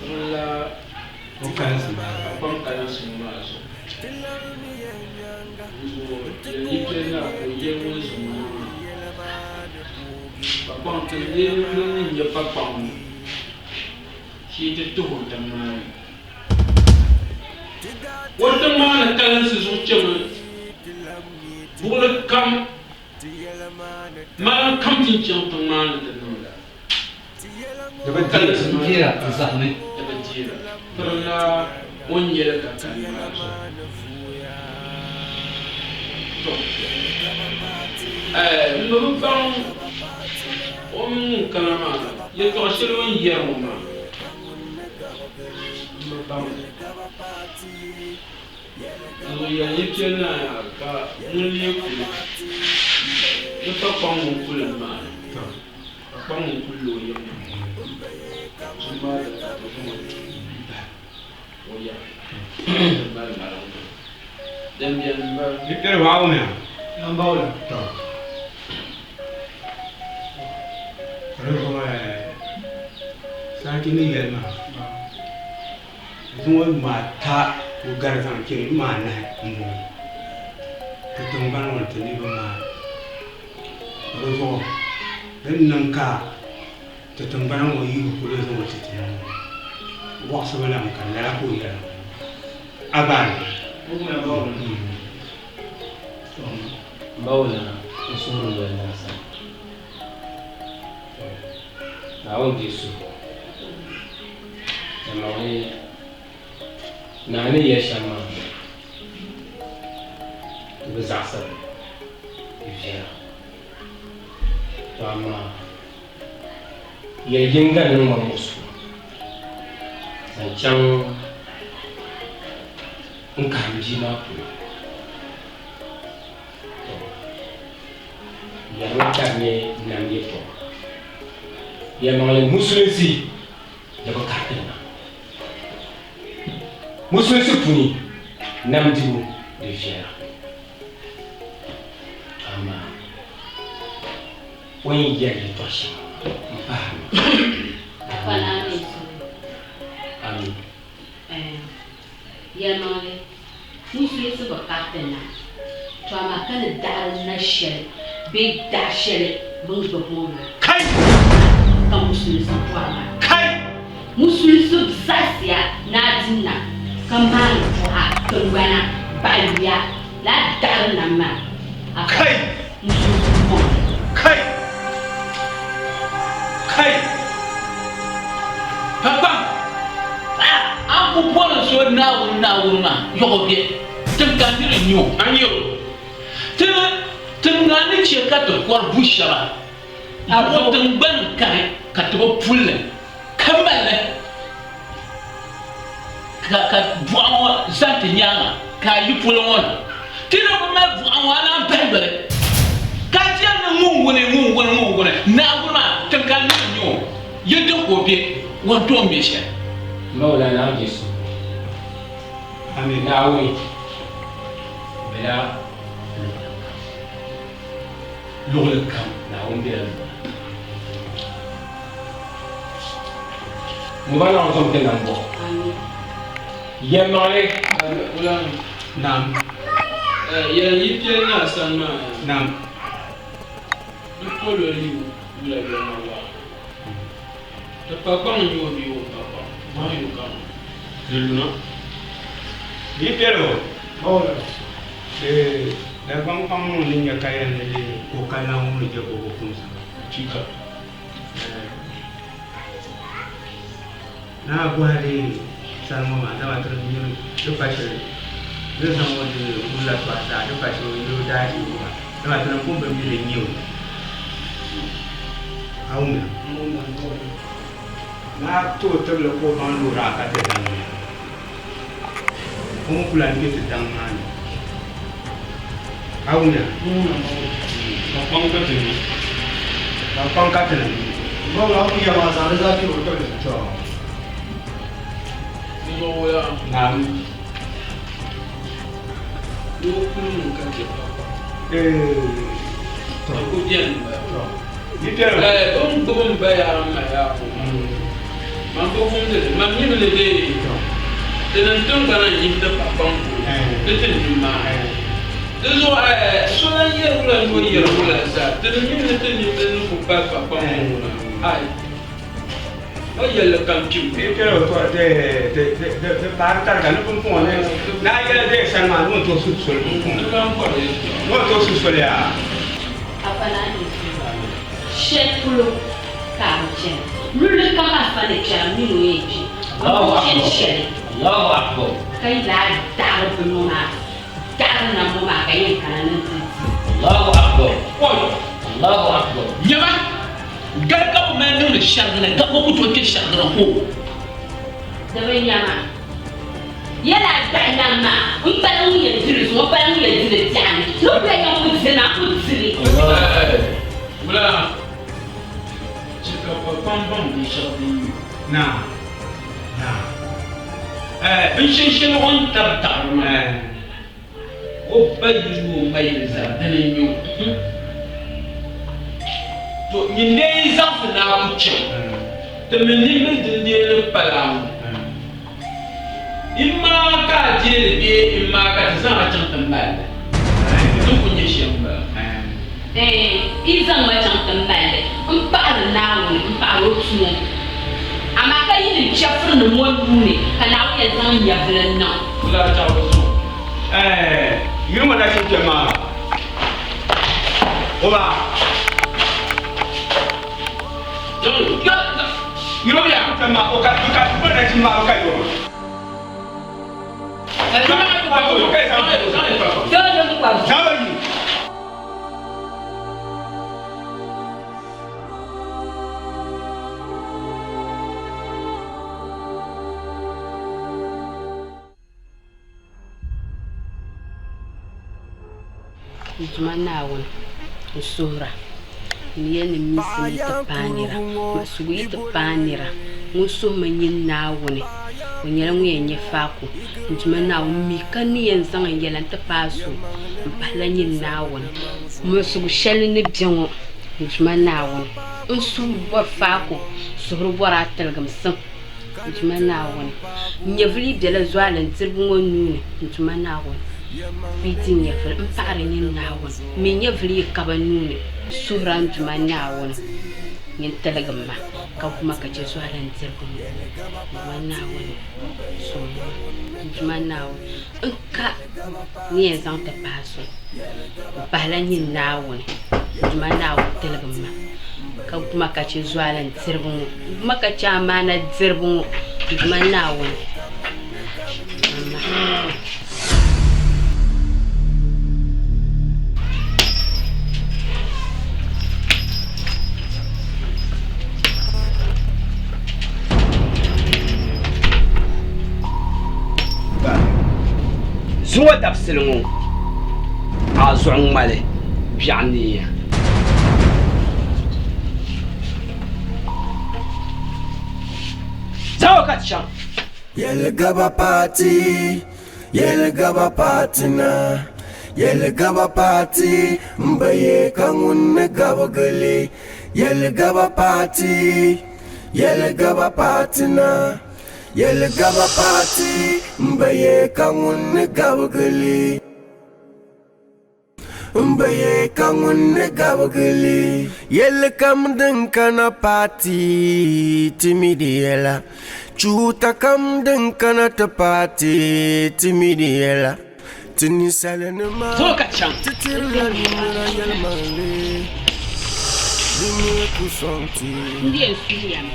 wala ko kan su ma so ni ke na ko yen su ma Papang terlihat ni ya papang, kita tu teman. Waktu mana kalian sesuatu boleh kam, malah kam cincang teman teman. Dapat jira, sah ni. Dapat jira. Kerana onyer kata. Lubang. Kalama, ya kau selalu yang mana? Kalau yang itu na, kau mulia pun, kita panggul pula mana? Panggul pula yang semua ada semua. Oh ya, semua ada. Dan dia Kita bawa ni. Yang bawa lah. Saat ini ya mah, semua mata ugar sang kiri mana, ketumpan orang ini bama, berso, dan nangka, ketumpan orang itu kuda semua cecah, wah sebelah kan, dah aku ya, aban, bau lah, usul lah nasa. Awak disu, namanya nani ya sama, berzasar, ya, sama, ya jenggan dengan musuh, macam engkau jinak, yang macam ni nanti tu. Dia mengalami muslim si, dia berkata, muslim si puni, nam diu di Fiera. Ama, wani dia di Toshi, faham? Apa nama itu? Amin. Dia mengalami muslim si berkata na, cuma kan darah nasyir, big dasyir, berubah. Kai. Muslim semua. Kai. Muslim subsasia nadina. Kembali tuha kembana balia la darnama. Kai. Muslim semua. Kai. Kai. Papa. Aku pun so nawu ma. Yobe. Tengkan diri nyu. Anyo. Tengani cekato kwar bushaba. Aku tengban kai katuba pulle kamale ka buawa zante nyanga ka yupulon tira ko ma buawa na bembele ka tia na ngungune na gurma tankan nyo yedo ko be wato mesha Maulana Yesu amin nawi bela lugul kam na umbira Mubala orang sampai nampak. Yang mana? Ulang. Nam. Yang itu na sama. Nam. Lupa lagi bulan awal. Tapi bang yo papa. Mahu kamu. Dulu na. Di pero. Oh. Dah bang kamu ni yang kaya ni, bukan orang ni jago bukan Cika. Na buhari sama mata terus ni lupa sih. Dia sama dia mula puasa, lupa sih dia dah juga. Nama terus pun berbeza new. Auna. Na tu terus ko bandu raka sedang. Kamu pulang ke sedang mana? Auna. Kapang kat sini. Pang kata ni. Bawa aku yang masa ada lagi betul. Nam. Aku dia. Dia. Belum bayar ya. Mampu fungsi, mampu lebih. Dan tu kan kita papang. Itu cuma. Itu soalnya dia bulan dua bulan sah. Dan itu bukan papang. Ay. Oh ya lekam kim. Itu de partar kan pun pun. Nah ya de sama nu tu susul. Nu tu susul ya. Apa lagi? Chef pulo karchen. Lulu kama fane cha minu eji. Allahu akbar. Kai la dar bununa. Dar na mo ma kai kana nan. Allahu akbar. Allahu akbar. Nyama. Garga mo man nu sharna ga mo to ke sharna ko. Da bai nyama. Yana da nama. Un ba mu ya jiri so ba mu ya jiri tani. So ba ya mu tsina ku tsiri. Mula. Pambam di shardi. Nah. Binshin on tar ma. O bayu mai zadane nyu. To nyinde zafu na ku ce. To min limin dinde palam. Imma ka je be imma ka tsama can tambaya. Duk kun yi shi ba. Izan wajen tambaya in ba da nawo in ba rotu amma kai yin chafur da modu ne kana wuya zan ya bilan nan kula ta wasu yuma da shi jama'a oba yuma ya jama'a o ka ba da shi ma o ka yo Jumanawan usura niye ni misi ta panira masugi ta panira musu manyin nawune kunyela nguyenye faku jumanawan mi kaniyen zanga yelan ta pasu mpala nyin nawune musu sheli ni byengo jumanawan usu bor faku suru bora telgam sam jumanawan nyevli bela zwalan tirbu nune jumanawan Bitin ya fil mpare ni nawon min ya vli kaba nune suran juma nawon yin talagama ka kuma ka ce suran tirgun juma nawon so juma nawon ka ni ya zan ta paso balan yin nawon juma nawon talagama ka kuma ka ce suran tirgun maka ce amana tirgun juma nawon Zuwa tafsirin a zuwan male biyaniya. Zawo ka can. Yelgaba party na. Yelgaba party mbaye kangun gaba gale. Yelgaba party na. Yelgaba party mbaye kangun gabgali yelkam dinkana party timidiela chuta kam dinkana ta party timidiela tinisalene ma titirla nimera yelmale dimi kusonti ndiye fiyam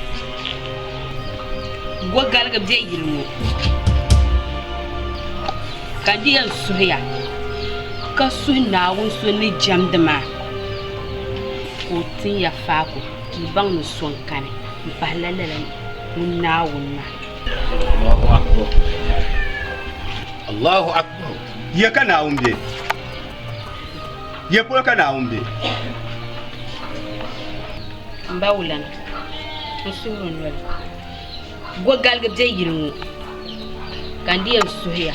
gogal ga be yirmo kandiyan suya ka sunna won sunni jamdama ko tin ya fako ki ban no son kane balalalan munna wonna Allahu akbar ya kana umbe ya ko kana umbe mbawulana usurun wala gogal ga jeyirun kandiyan suhiya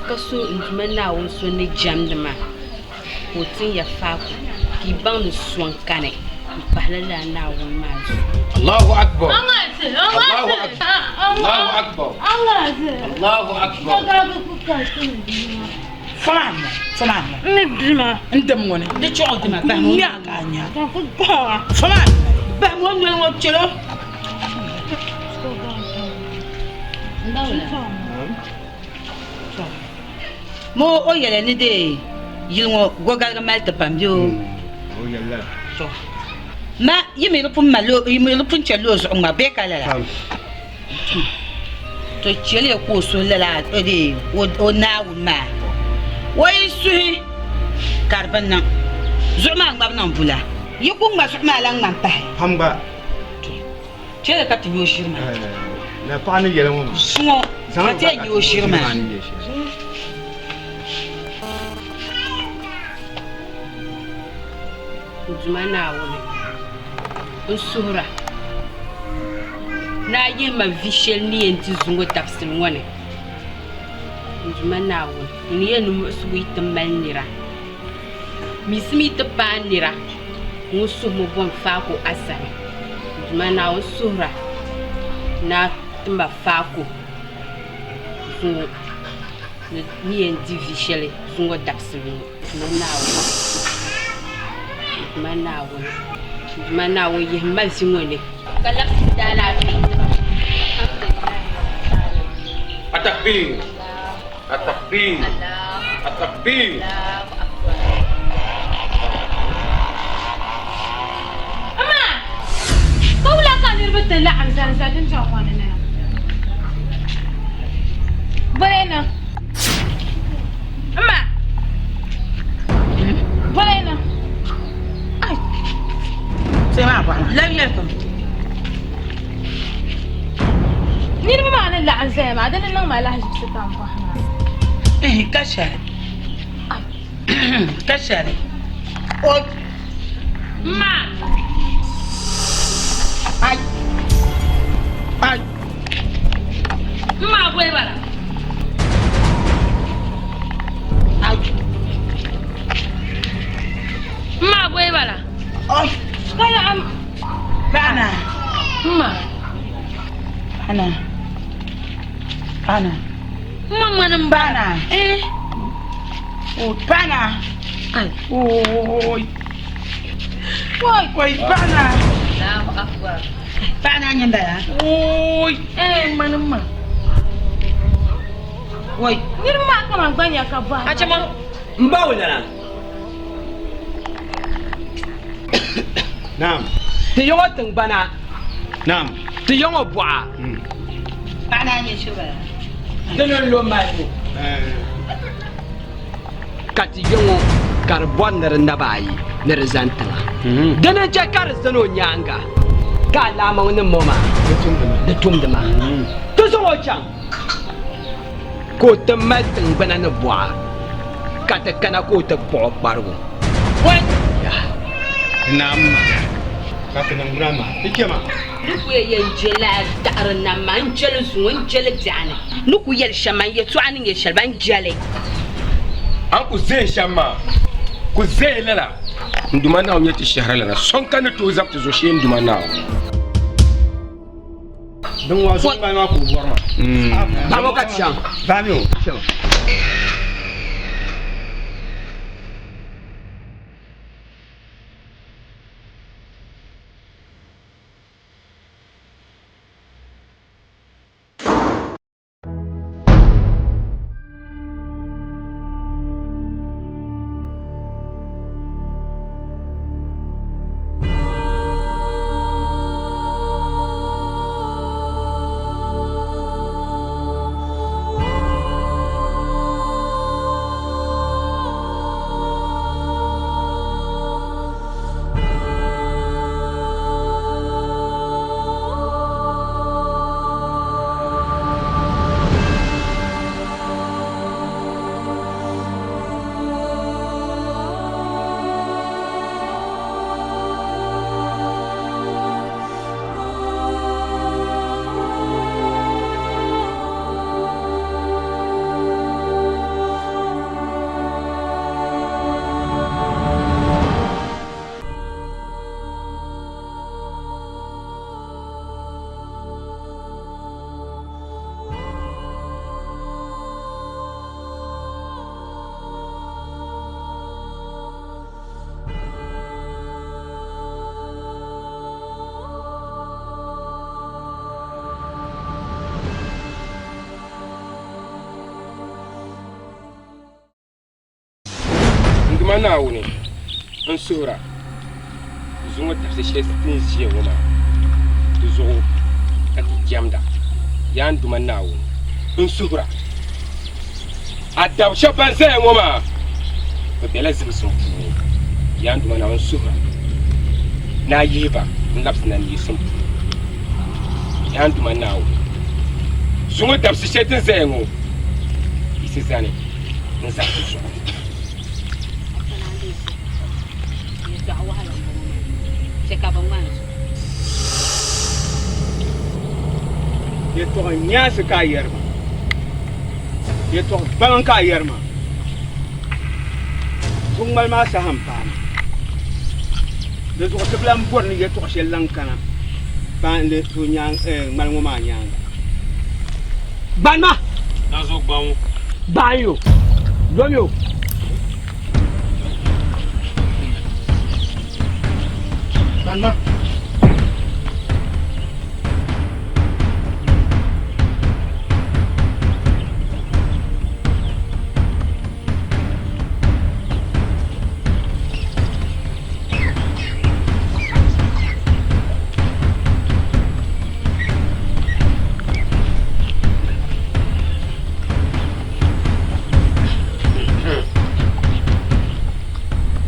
kaso ndumana won so ne jamdama hotin ya faku ki ban suwan kane bahlala na won mazu Allahu akbar Allahu akbar Allahu akbar Allahu akbar Fama Ndima ndem ngone de chonti ma ba nya kanya fama ba mo nyo chelo mo o yele ni de yilwo gogal ga mal ta pambio o yalla so ma yimi lu pum malo yimi lu pum chelo so ma be kala la to chele ko so la de o na wu ma way suhi karban nan zuma ngab nan bula yiku ngba zuma la ngam pa hamba chele ka ti yo shirma na pani yele mo sumo ka ti yo shirma Zumana wole usuhra na yi ma vishel ni enti zungo tafsir ngone Zumana wole ni yenu suwi tamalnira mismi tapanira musu mo bon fako asare Zumana usuhra na tamba fako zungo ni enti vishel zungo tafsir Zumana wole Manawo ye malsi ngone kala dala fi Atakbir أما قولا كان يربط اللعب زال نجاوبنا بلينا أما بلينا سمع بقى لا يلكم مين ما معنى اللعب زي ما عدنا إنه ما لهج بستان فحنا إيه كشر كشر ما أي ما أبوي بلا ما أبوي بلا كلا عم أنا ما أنا ما نمبانا إيه وبانا وي بانا Allahu akbar بانا nyambara وي إيه ما نما وي نرمى كمان بنيا كبار أجمع mbawulana Naam tiyongo tingbana Naam tiyongo bwa بانا nyeshubara dinin lo mayo ka tiyongo karbon ner nabayi ner zantala dinin je kar zano nyanga ka lama wani moma da tumdama to so chan ko ta mal tingbana na bwa ka ta kana ko ta bo bargo wai Naam Kata nang drama Ikema Nuku ye jela darna man jela zuwan jela jana nuku yel shaman ye tuani ye shalban jale An ku zai shamma ku zai lala nduma na onye ti shahara lana son kan to zapti zo shi nduma na don wa zo ba ma ku borma ba mo ka tian ba mi o tuma naawuni n suhura zuŋɔ tabisi shɛli tin ʒiya ŋɔ maa di zuɣu ka ti jɛmda yaan duma naawuni n suhura a dab shɛba ban zaya ŋɔ maa bɛ bela zimsim puuni yaan duma naawuni n suhura ni a yihi ba n labisi na niyisim puuni yaan duma naawuni zuŋɔ dabisi shɛli tin zaya ŋɔ yisi zani n za ti zuɣu yɛtɔɣa nyaasi ka a yɛrima yɛtɔɣa baŋa ka a yɛrima zuŋmali maa sahan paana di zuɣu ti bila n bɔri ni yɛtɔɣa shɛli lan kana paandi ŋmali ŋɔ maa nyaanga gbanima na zo gbaŋo gbaŋ yo lom yo gbanima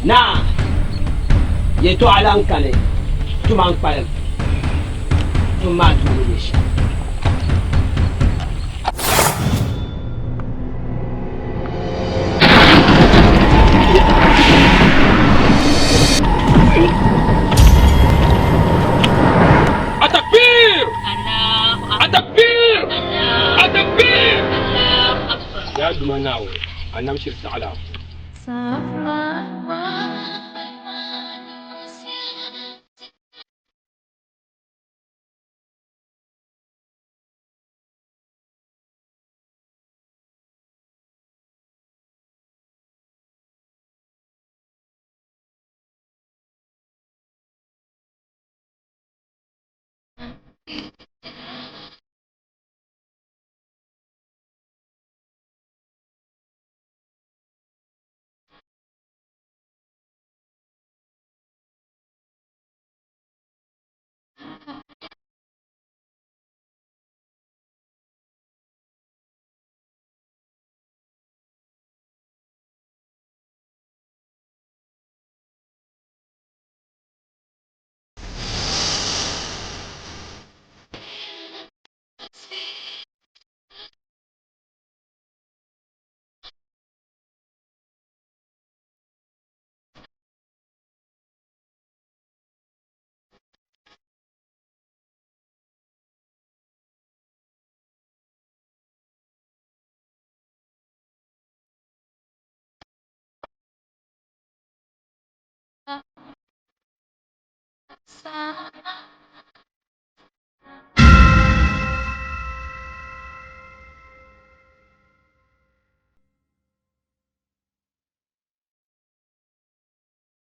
na yeto alan kale tuman kpalim tuma tumu yeshi Atakbir! Atakbir! Atakbir! Ya duma nawo annam shir ta'ala Sa